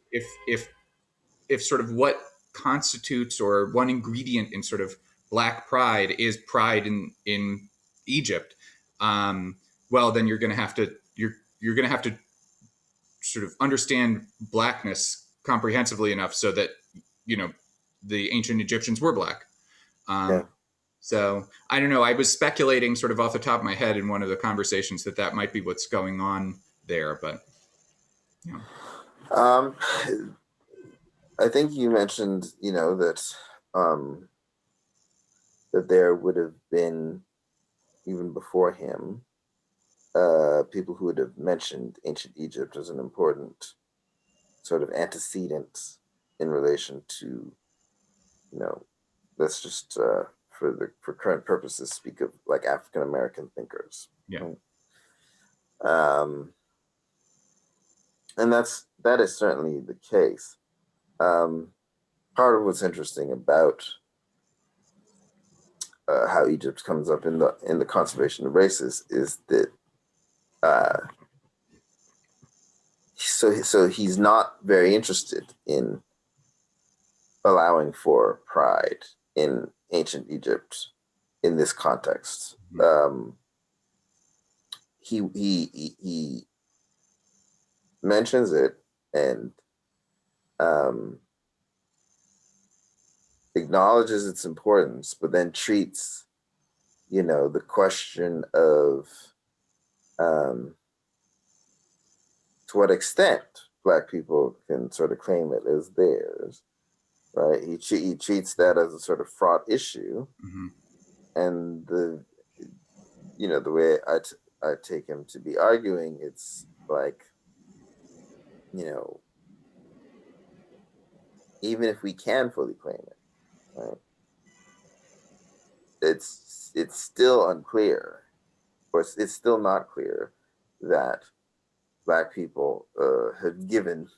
if sort of what constitutes, or one ingredient in sort of black pride is pride in Egypt, um, well, then you're going to have to sort of understand blackness comprehensively enough so that you know the ancient Egyptians were black. yeah. Um, so I don't know. I was speculating sort of off the top of my head in one of the conversations that might be what's going on there, but you know. Um, I think you mentioned, um, that there would have been, even before him, people who would have mentioned ancient Egypt as an important sort of antecedent in relation to, you know, let's just for current purposes speak of like African American thinkers. Yeah. Right? Um, and that is certainly the case. Um, Part of what's interesting about how Egypt comes up in the conservation of races is that uh, so he's not very interested in allowing for pride in ancient Egypt in this context. Mhm. He mentions it and um, acknowledges its importance, but then treats, the question of um, to what extent Black people can sort of claim it as theirs, right? He treats that as a sort of fraught issue, Hmm. and the way I take him to be arguing, it's like, you know, even if we can fully claim it, right? It's still unclear, or it's still not clear that Black people have given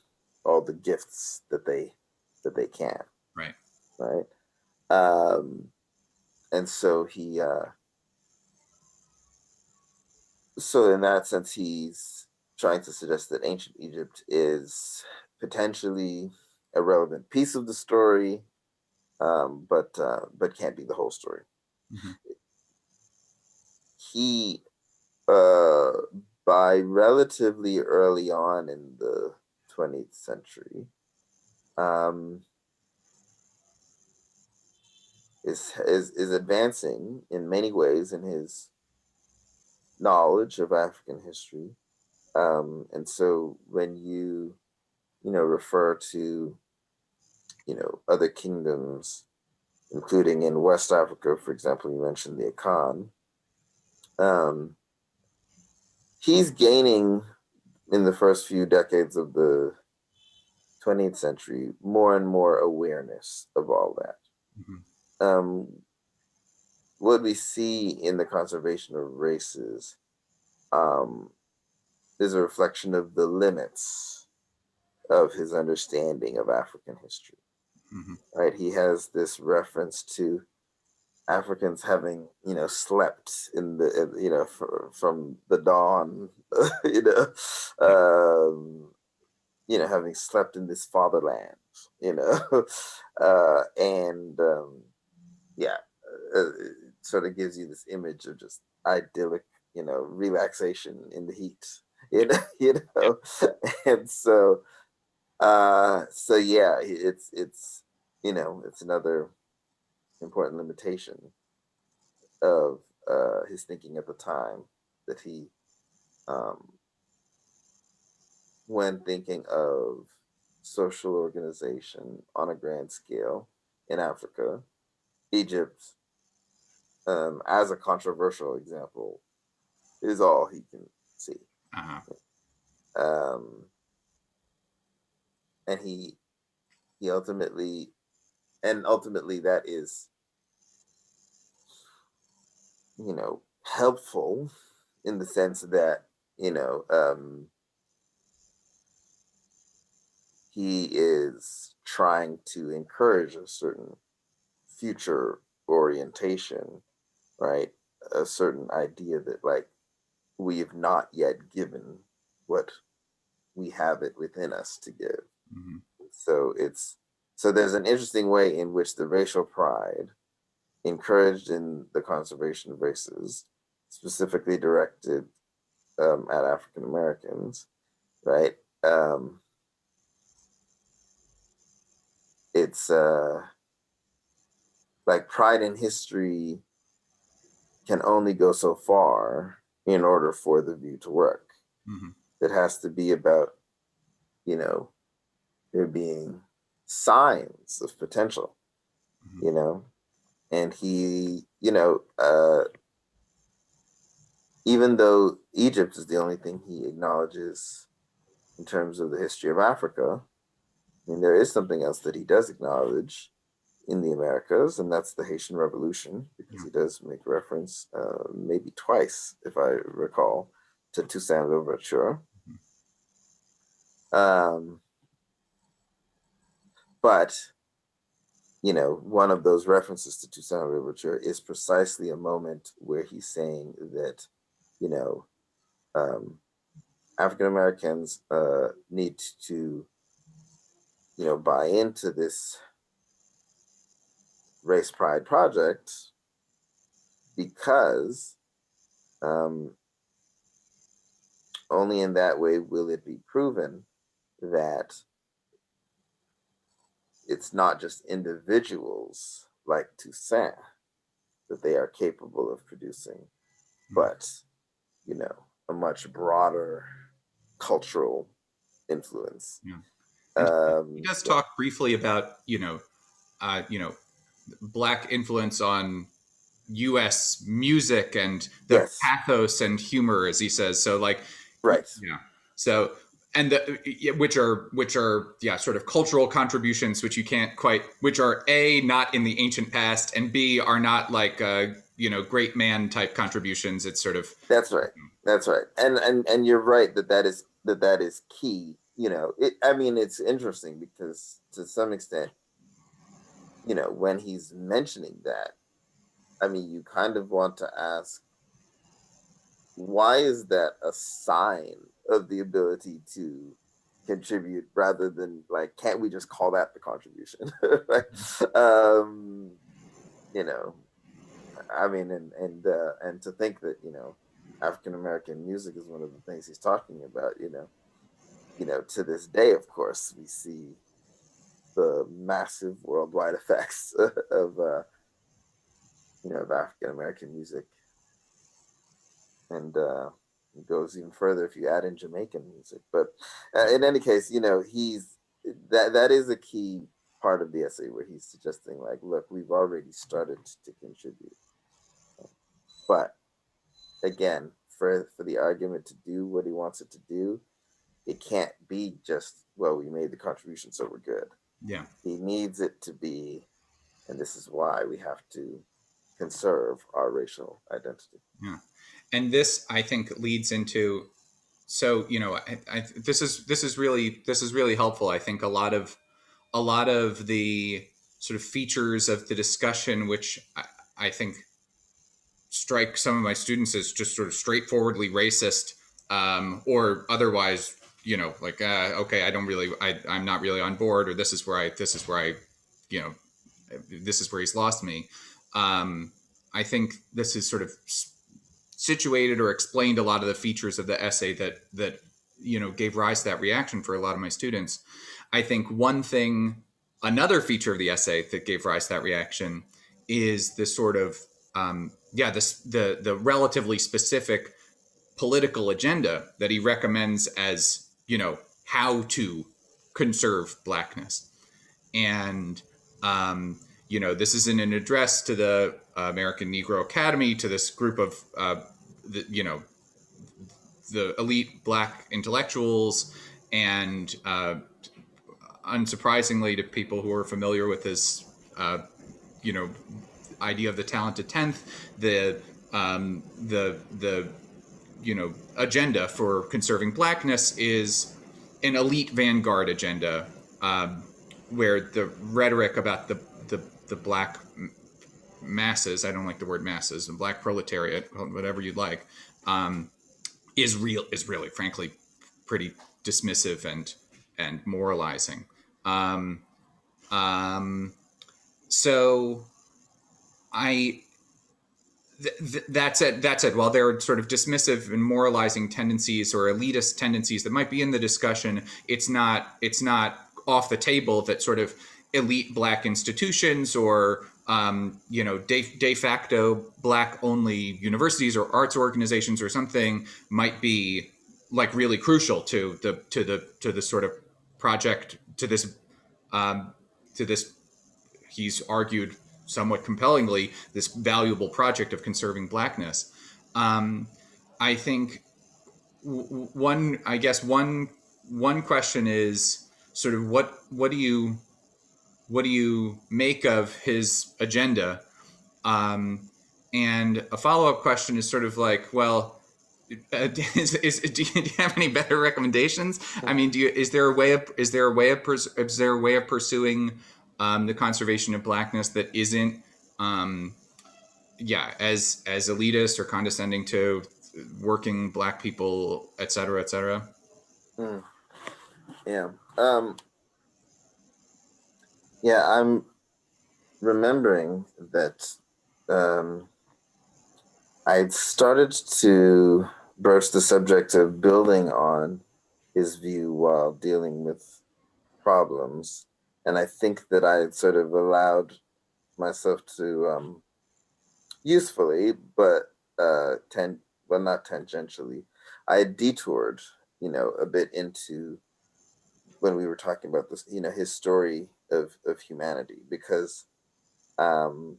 all the gifts that they can, Right. right? Um, and so in that sense, he's trying to suggest that ancient Egypt is potentially a relevant piece of the story, but can't be the whole story. Hmm. He uh, by relatively early on in the 20th century, um, is advancing in many ways in his knowledge of African history. And so when refer to, other kingdoms, including in West Africa, for example, you mentioned the Akan. Um, he's gaining in the first few decades of the 20th century more and more awareness of all that. Hmm. Um, what we see in the conservation of races um, is a reflection of the limits of his understanding of African history. Hmm. Right, he has this reference to Africans having, slept in the, from the dawn, you know, Yeah. having slept in this fatherland, you know, and yeah, it sort of gives you this image of just idyllic, relaxation in the heat, you know, Yeah. and so yeah, it's another important limitation of his thinking at the time that he, um, when thinking of social organization on a grand scale in Africa, Egypt, as a controversial example, is all he can see. Uh-huh. Um, and he ultimately that is, helpful in the sense that, you know, um, he is trying to encourage a certain future orientation, right? A certain idea that, like, we have not yet given what we have it within us to give. Hmm. So there's an interesting way in which the racial pride encouraged in the conservation of races, specifically directed at African Americans, right? Um, it's like pride in history can only go so far in order for the view to work. Hmm. It has to be about, you know, there being signs of potential, Hmm. you know, and even though Egypt is the only thing he acknowledges in terms of the history of Africa, I mean, there is something else that he does acknowledge in the Americas, and that's the Haitian Revolution, because Yeah. he does make reference, maybe twice, if I recall, to Toussaint Louverture. Um, but one of those references to Toussaint Louverture is precisely a moment where he's saying that, you know, um, African Americans need to, buy into this race pride project because um, only in that way will it be proven that it's not just individuals like Toussaint that they are capable of producing, but, you know, a much broader cultural influence. Yeah. And he does Yeah. talk briefly about, black influence on U.S. music and the Yes. pathos and humor, as he says. So, like, Right. yeah. So, and which are yeah, sort of cultural contributions, which you can't quite, which are A, not in the ancient past, and B, are not like great man type contributions. It's sort of That's right. That's right. And you're right that that is key. You know, I mean, it's interesting because to some extent, you know, when he's mentioning that, I mean, you kind of want to ask, why is that a sign of the ability to contribute rather than like, can't we just call that the contribution? Right? um, you know, I mean, and to think that, you know, African American music is one of the things he's talking about. You know, to this day, of course, we see the massive worldwide effects of of African American music, and it goes even further if you add in Jamaican music. But in any case, you know, he's that is a key part of the essay where he's suggesting, like, look, we've already started to contribute, but again, for the argument to do what he wants it to do, it can't be just, well, we made the contribution, so we're good. yeah. He needs it to be, and this is why we have to conserve our racial identity. Yeah. And this, I think, leads into, so this is really helpful. I think a lot of the sort of features of the discussion, which I think strike some of my students as just sort of straightforwardly racist, or otherwise, like, okay, I'm not really on board, or this is where I, you know, this is where he's lost me. I think this is sort of situated or explained a lot of the features of the essay that gave rise to that reaction for a lot of my students. I think another feature of the essay that gave rise to that reaction is this sort of the relatively specific political agenda that he recommends as how to conserve blackness. And this is in an address to the American Negro Academy, to this group of the, the elite black intellectuals, and unsurprisingly to people who are familiar with his you know idea of the talented tenth, the agenda for conserving blackness is an elite vanguard agenda, where the rhetoric about the black masses, I don't like the word masses, the black proletariat, whatever you'd like, is really, frankly, pretty dismissive and moralizing. Um, um, so I that said, while there are sort of dismissive and moralizing tendencies or elitist tendencies that might be in the discussion, it's not off the table that sort of elite black institutions, or de facto black only universities or arts organizations or something might be like really crucial to the sort of project, um, to this, he's argued somewhat compellingly, this valuable project of conserving blackness. Um, I think one question is sort of what do you make of his agenda, and a follow up question is sort of like, well, do you have any better recommendations? I mean, is there a way of pursuing the conservation of blackness that isn't, um, as elitist or condescending to working black people, et cetera, et cetera? Mm, yeah. Um, yeah, I'm remembering that um, I'd started to broach the subject of building on his view while dealing with problems. And I think that I had sort of allowed myself to usefully, but well, not tangentially, I had detoured, a bit into when we were talking about this, his story of humanity, because um,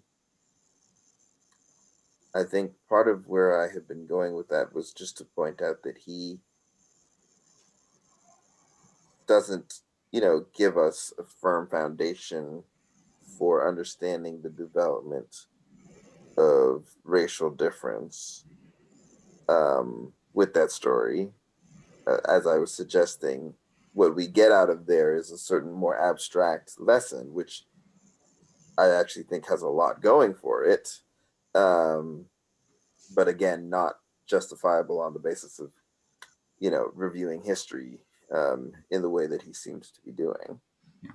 I think part of where I had been going with that was just to point out that he doesn't, give us a firm foundation for understanding the development of racial difference with that story. As I was suggesting, what we get out of there is a certain more abstract lesson, which I actually think has a lot going for it. Um, but again, not justifiable on the basis of, reviewing history in the way that he seems to be doing. Yeah.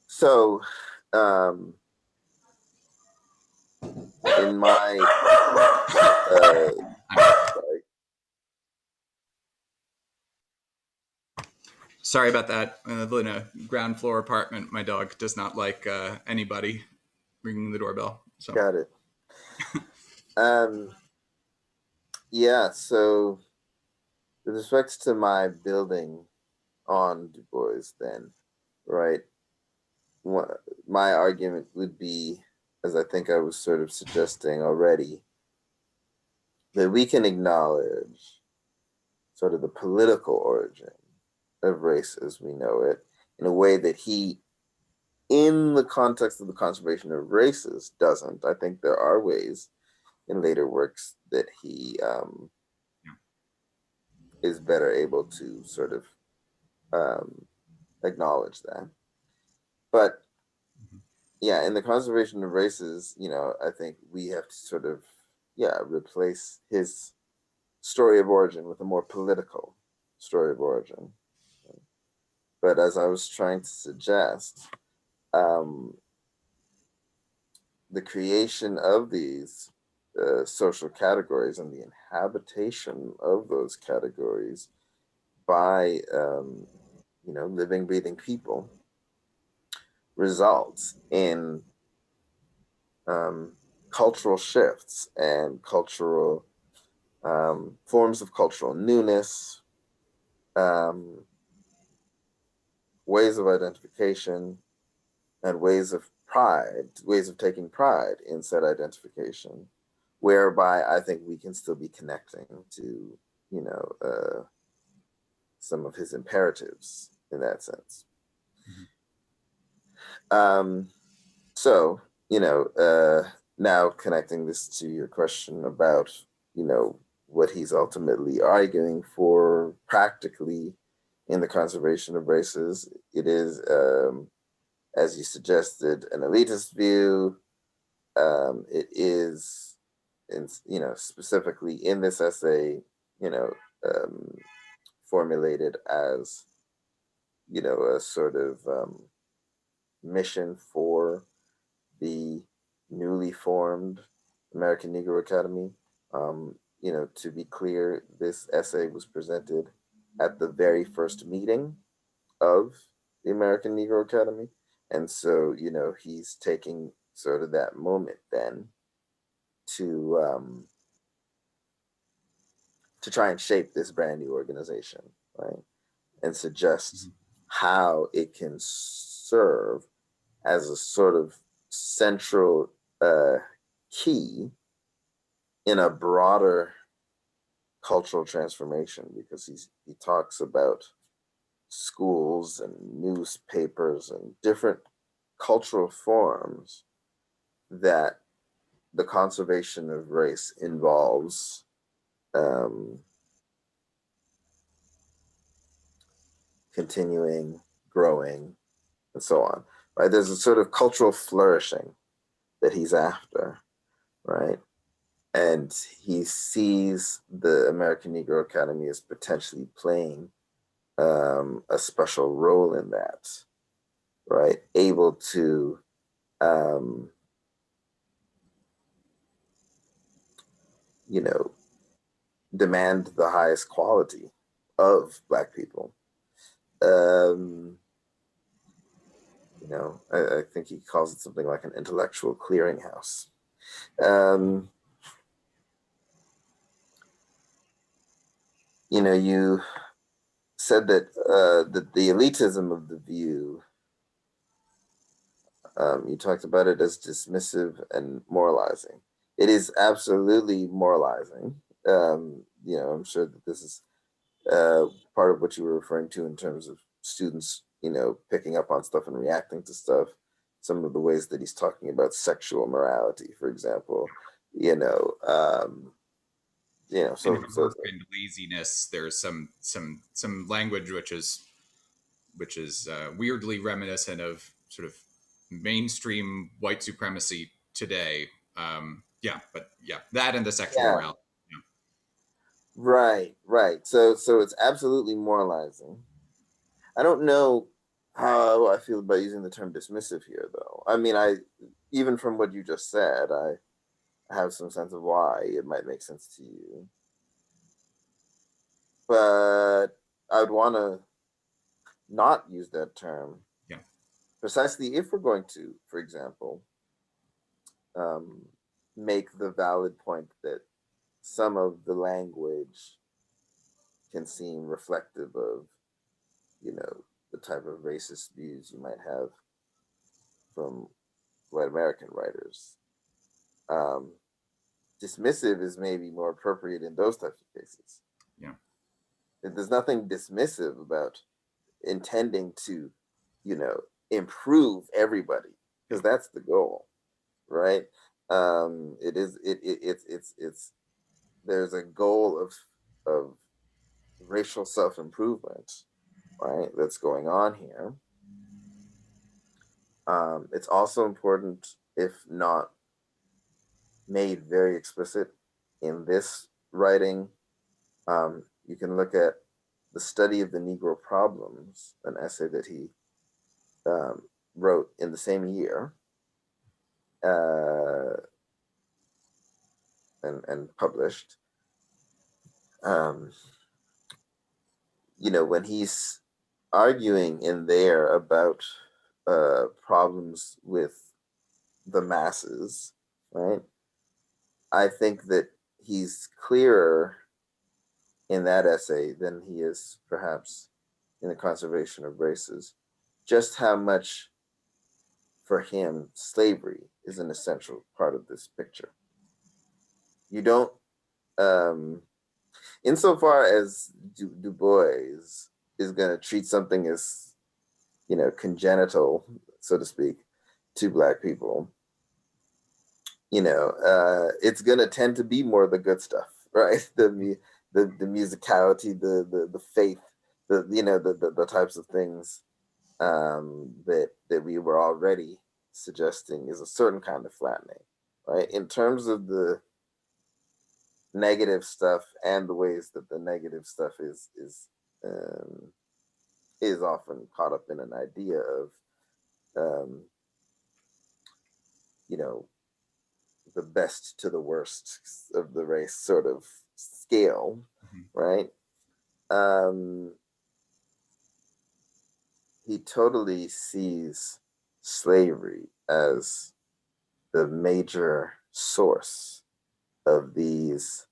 So, um, in my, sorry, Sorry about that. I live in a ground floor apartment. My dog does not like anybody ringing the doorbell. So got it. Um, yeah, so with respect to my building on Du Bois, then, right, my argument would be, as I think I was sort of suggesting already, that we can acknowledge sort of the political origin of race as we know it in a way that he, in the context of the conservation of races, doesn't. I think there are ways in later works that he is better able to sort of um, acknowledge that. But yeah, in the conservation of races, I think we have to sort of, yeah, replace his story of origin with a more political story of origin. But as I was trying to suggest, um, the creation of these social categories and the inhabitation of those categories by living, breathing people results in um, cultural shifts and cultural forms of cultural newness, um, ways of identification, and ways of taking pride in said identification, whereby I think we can still be connecting to, some of his imperatives in that sense. Um, so, now connecting this to your question about, what he's ultimately arguing for practically in the conservation of races, it is, as you suggested, an elitist view. It is, specifically in this essay, you know, um, formulated as, a sort of mission for the newly formed American Negro Academy. To be clear, this essay was presented at the very first meeting of the American Negro Academy. And so, he's taking sort of that moment then to to try and shape this brand new organization, right? And suggest how it can serve as a sort of central key in a broader cultural transformation, because he talks about schools and newspapers and different cultural forms that the conservation of race involves um, continuing, growing, and so on. Right? There's a sort of cultural flourishing that he's after, right? And he sees the American Negro Academy as potentially playing a special role in that, right? Able to um, you know, demand the highest quality of Black people. Um, I think he calls it something like an intellectual clearinghouse. Um, you said that the elitism of the view, you talked about it as dismissive and moralizing. It is absolutely moralizing. I'm sure that this is uh, part of what you were referring to in terms of students, picking up on stuff and reacting to stuff. Some of the ways that he's talking about sexual morality, for example, you know, um, In so work and laziness, there's some language which is weirdly reminiscent of sort of mainstream white supremacy today. Yeah, but yeah, that and the sexual yeah, morality. right, right. So it's absolutely moralizing. I don't know how I feel about using the term dismissive here, though. I mean, I even from what you just said, I have some sense of why it might make sense to you, but I'd want to not use that term Yeah, precisely if we're going to, for example, um, make the valid point that some of the language can seem reflective of, the type of racist views you might have from white American writers. Um, Dismissive is maybe more appropriate in those types of cases. yeah, There's nothing dismissive about intending to, improve everybody yeah, because that's the goal, right? It is it's there's a goal of racial self improvement, right? That's going on here. It's also important, if not made very explicit in this writing. You can look at the study of the Negro problems, an essay that he um, wrote in the same year uh, and published. Um, when he's arguing in there about problems with the masses, right? I think that he's clearer in that essay than he is perhaps in the conservation of races, just how much for him slavery is an essential part of this picture. You don't, um, insofar as Du Bois is going to treat something as, congenital, so to speak, to Black people, it's going to tend to be more the good stuff, right? The musicality, the faith, the types of things that we were already suggesting is a certain kind of flattening, right? In terms of the negative stuff and the ways that the negative stuff um, is often caught up in an idea of um, you know the best to the worst of the race sort of scale, mhm, right? Um, he totally sees slavery as the major source of these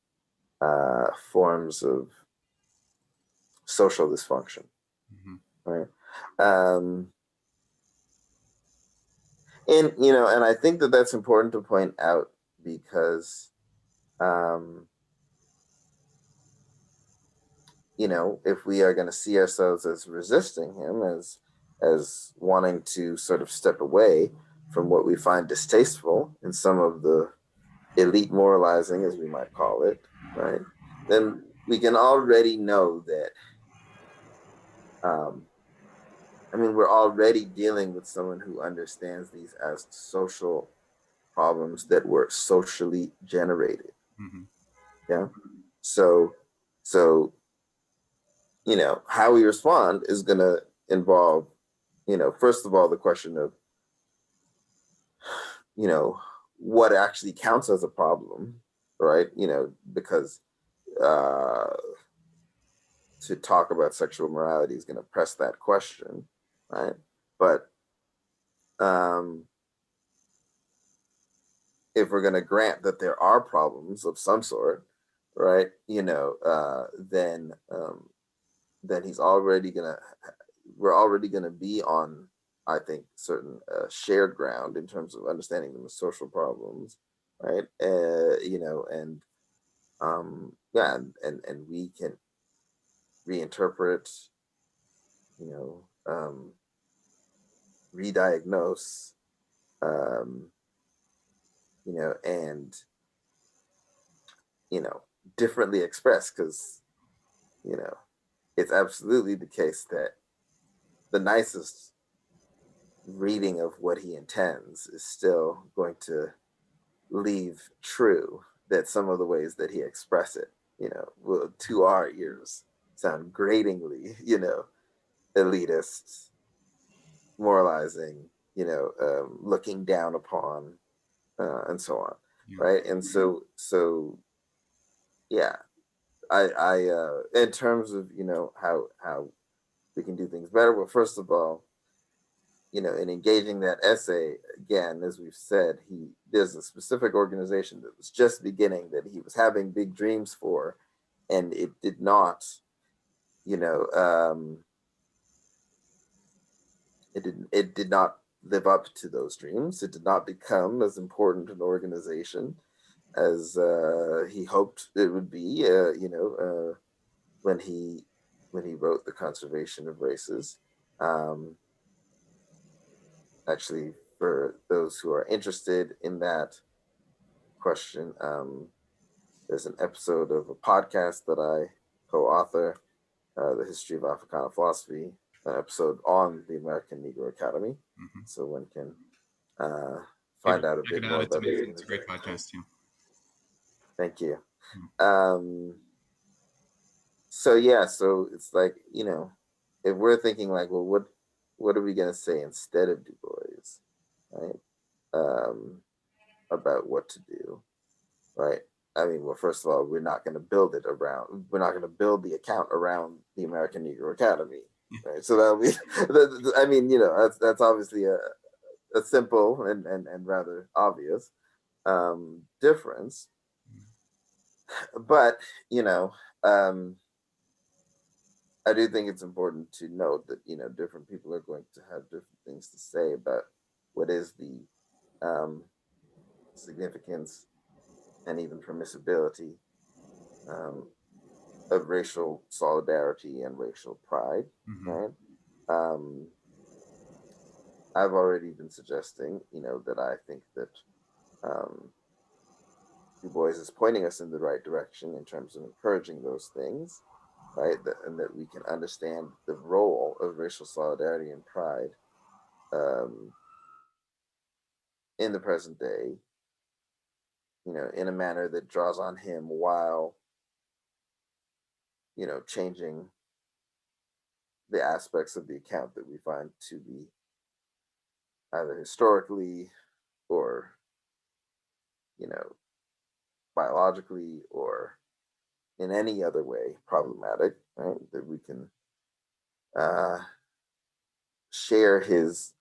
forms of social dysfunction, mhm, right? Um, and I think that that's important to point out because, um, if we are going to see ourselves as resisting him, as wanting to sort of step away from what we find distasteful in some of the elite moralizing, as we might call it, right? Then we can already know that um, I mean, we're already dealing with someone who understands these as social problems that were socially generated. mhm, Yeah. So, so how we respond is going to involve, first of all, the question of, you know, what actually counts as a problem, right? Because uh, to talk about sexual morality is going to press that question, right? But um, if we're going to grant that there are problems of some sort, right? Then he's already gonna we're already gonna be on, I think, certain shared ground in terms of understanding them as social problems, right? And yeah, and we can reinterpret, you know, re-diagnose, um, and you know, differently express, because you know, it's absolutely the case that the nicest reading of what he intends is still going to leave true that some of the ways that he express it, will to our ears sound gratingly, elitist, moralizing, looking down upon, and so on, Yeah. right? And so yeah, in terms of how we can do things better. Well, first of all, in engaging that essay, again, as we've said, there's a specific organization that was just beginning that he was having big dreams for, and it did not, you know, it did not live up to those dreams. It did not become as important an organization as he hoped it would be. When he wrote the Conservation of Races. Um, Actually, for those who are interested in that question, there's an episode of a podcast that I co-author, The History of Africana Philosophy, an episode on the American Negro Academy. Hmm. So one can uh, People find out a check bit it out. more It's about the amazing. It's a great organization. podcast too. Thank you. Mm. Um, so yeah, so it's like, if we're thinking like, well, what are we gonna say instead of Du Bois, right? Um, about what to do, right? I mean, well, first of all, we're not going to build the account around the American Negro Academy, right? So that'll be, I mean, that's obviously a simple and rather obvious difference. But, you know, um, I do think it's important to note that, different people are going to have different things to say about what is the um, significance and even permissibility um, of racial solidarity and racial pride, Hmm. right? Um, I've already been suggesting, that I think that um, Du Bois is pointing us in the right direction in terms of encouraging those things, right? And that we can understand the role of racial solidarity and pride um, in the present day, in a manner that draws on him while, changing the aspects of the account that we find to be either historically or you know biologically or in any other way problematic, right? That we can uh, share his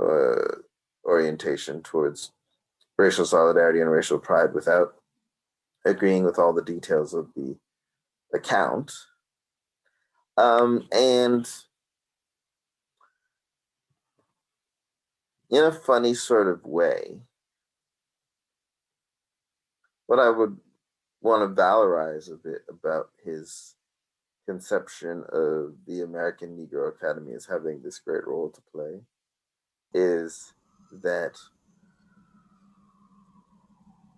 uh, orientation towards racial solidarity and racial pride without agreeing with all the details of the account. And in a funny sort of way, what I would want to valorize a bit about his conception of the American Negro Academy as having this great role to play is that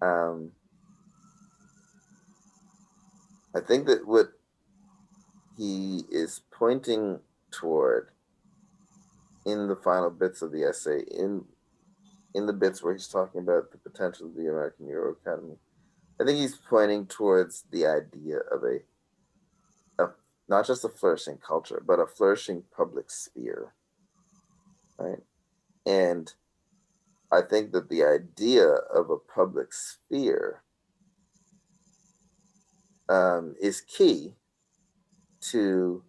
um, I think that what he is pointing toward in the final bits of the essay, in the bits where he's talking about the potential of the American Negro Academy, I think he's pointing towards the idea of a not just a flourishing culture, but a flourishing public sphere, right? And I think that the idea of a public sphere is key to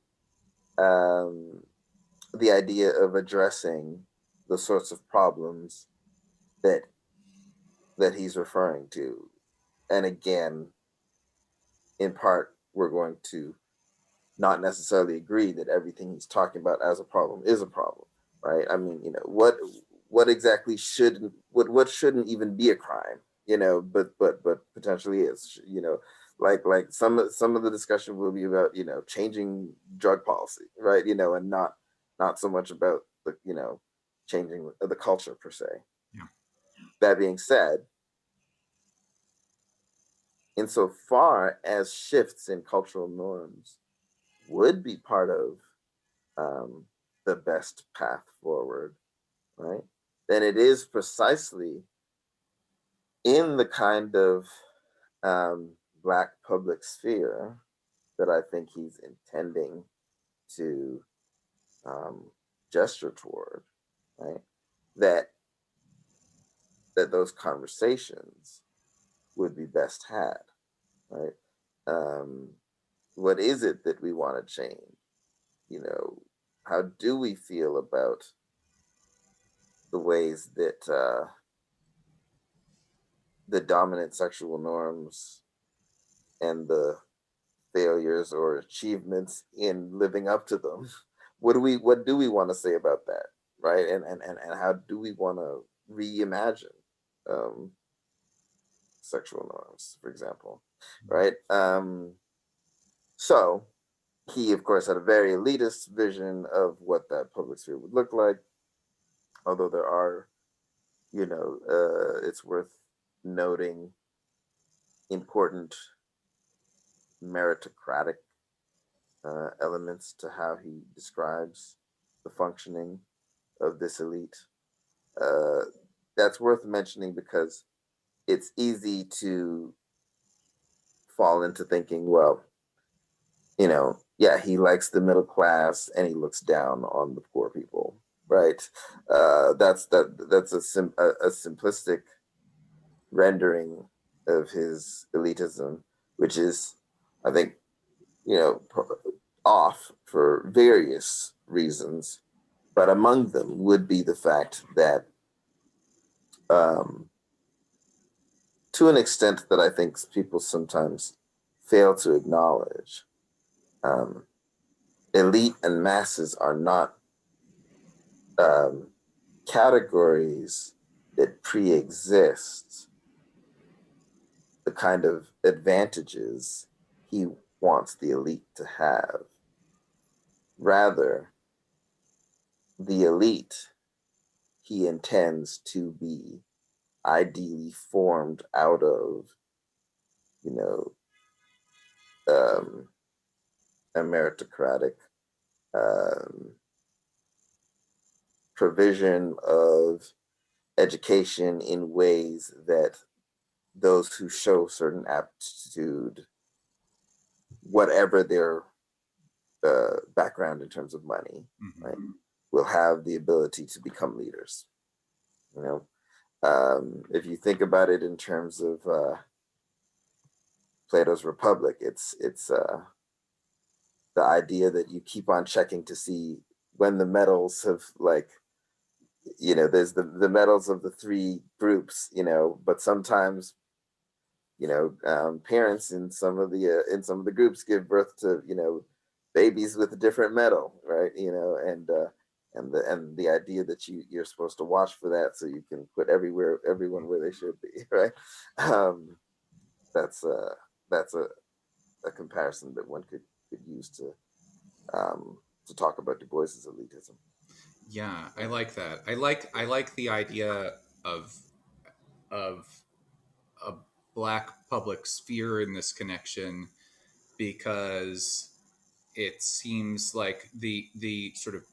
the idea of addressing the sorts of problems that he's referring to. And again, in part, we're going to not necessarily agree that everything he's talking about as a problem is a problem, right? I mean, what exactly shouldn't what shouldn't even be a crime, but potentially is, like some of the discussion will be about changing drug policy, right? And not so much about the changing the culture per se. Yeah. That being said, insofar as shifts in cultural norms would be part of um, the best path forward, right? Then it is precisely in the kind of um, Black public sphere that I think he's intending to um, gesture toward, right? That those conversations would be best had, right? Um, what is it that we want to change? You know, how do we feel about the ways that the dominant sexual norms and the failures or achievements in living up to them? What do we want to say about that, right? And how do we want to reimagine um, sexual norms, for example, right? So he, of course, had a very elitist vision of what that public sphere would look like. Although there are, it's worth noting important meritocratic elements to how he describes the functioning of this elite. Uh, that's worth mentioning because it's easy to fall into thinking, well, yeah, he likes the middle class and he looks down on the poor people, right? That's a simplistic rendering of his elitism, which is, I think, you know, off for various reasons, but among them would be the fact that, um, to an extent that I think people sometimes fail to acknowledge, um, elite and masses are not um, categories that pre exist the kind of advantages he wants the elite to have. Rather, the elite he intends to be ideally formed out of, you know, um, a meritocratic um, provision of education in ways that those who show certain aptitude, whatever their background in terms of money, Mm-hmm. right, will have the ability to become leaders. You if you think about it in terms of Plato's Republic, it's the idea that you keep on checking to see when the metals have like there's the metals of the three groups, but sometimes parents in some of the groups give birth to babies with a different metal, right? And the idea that you're supposed to watch for that so you can put everyone where they should be, right? um that's a comparison that one could use to talk about Du Bois's elitism. Yeah, I like that. I like the idea of of a black public sphere in this connection because it seems like the sort of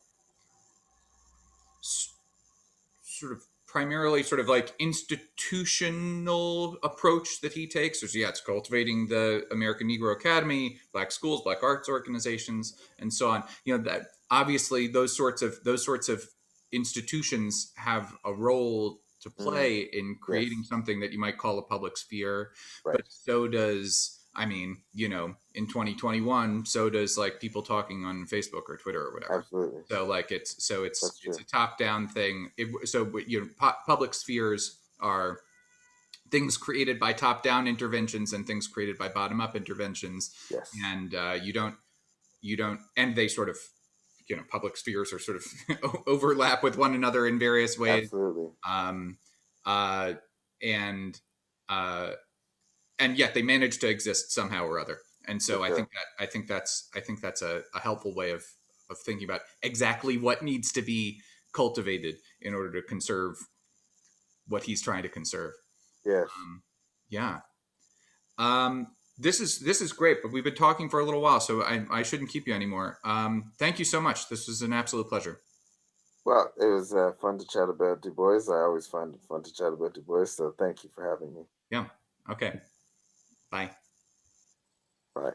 primarily sort of like institutional approach that he takes. So yeah, it's cultivating the American Negro Academy, black schools, black arts organizations, and so on. That obviously those sorts of institutions have a role to Mm, play in creating yes, something that you might call a public sphere, but right. so does I mean, in 2021, so does like people talking on Facebook or Twitter or whatever. Absolutely. So like it's That's it's true. a top down thing. Public spheres are things created by top down interventions and things created by bottom up interventions, Yes. and you don't, and they sort of, public spheres are sort of overlap with one another in various ways. Absolutely. Um, uh, and uh, and yet they manage to exist somehow or other. And For so sure. I think that's a helpful way of thinking about exactly what needs to be cultivated in order to conserve what he's trying to conserve. Yes. Yeah. This is great, but we've been talking for a little while, so I shouldn't keep you anymore. Thank you so much. This was an absolute pleasure. Well, it was fun to chat about Du Bois. I always find it fun to chat about Du Bois. So thank you for having me. Yeah. Okay. Bye. Bye.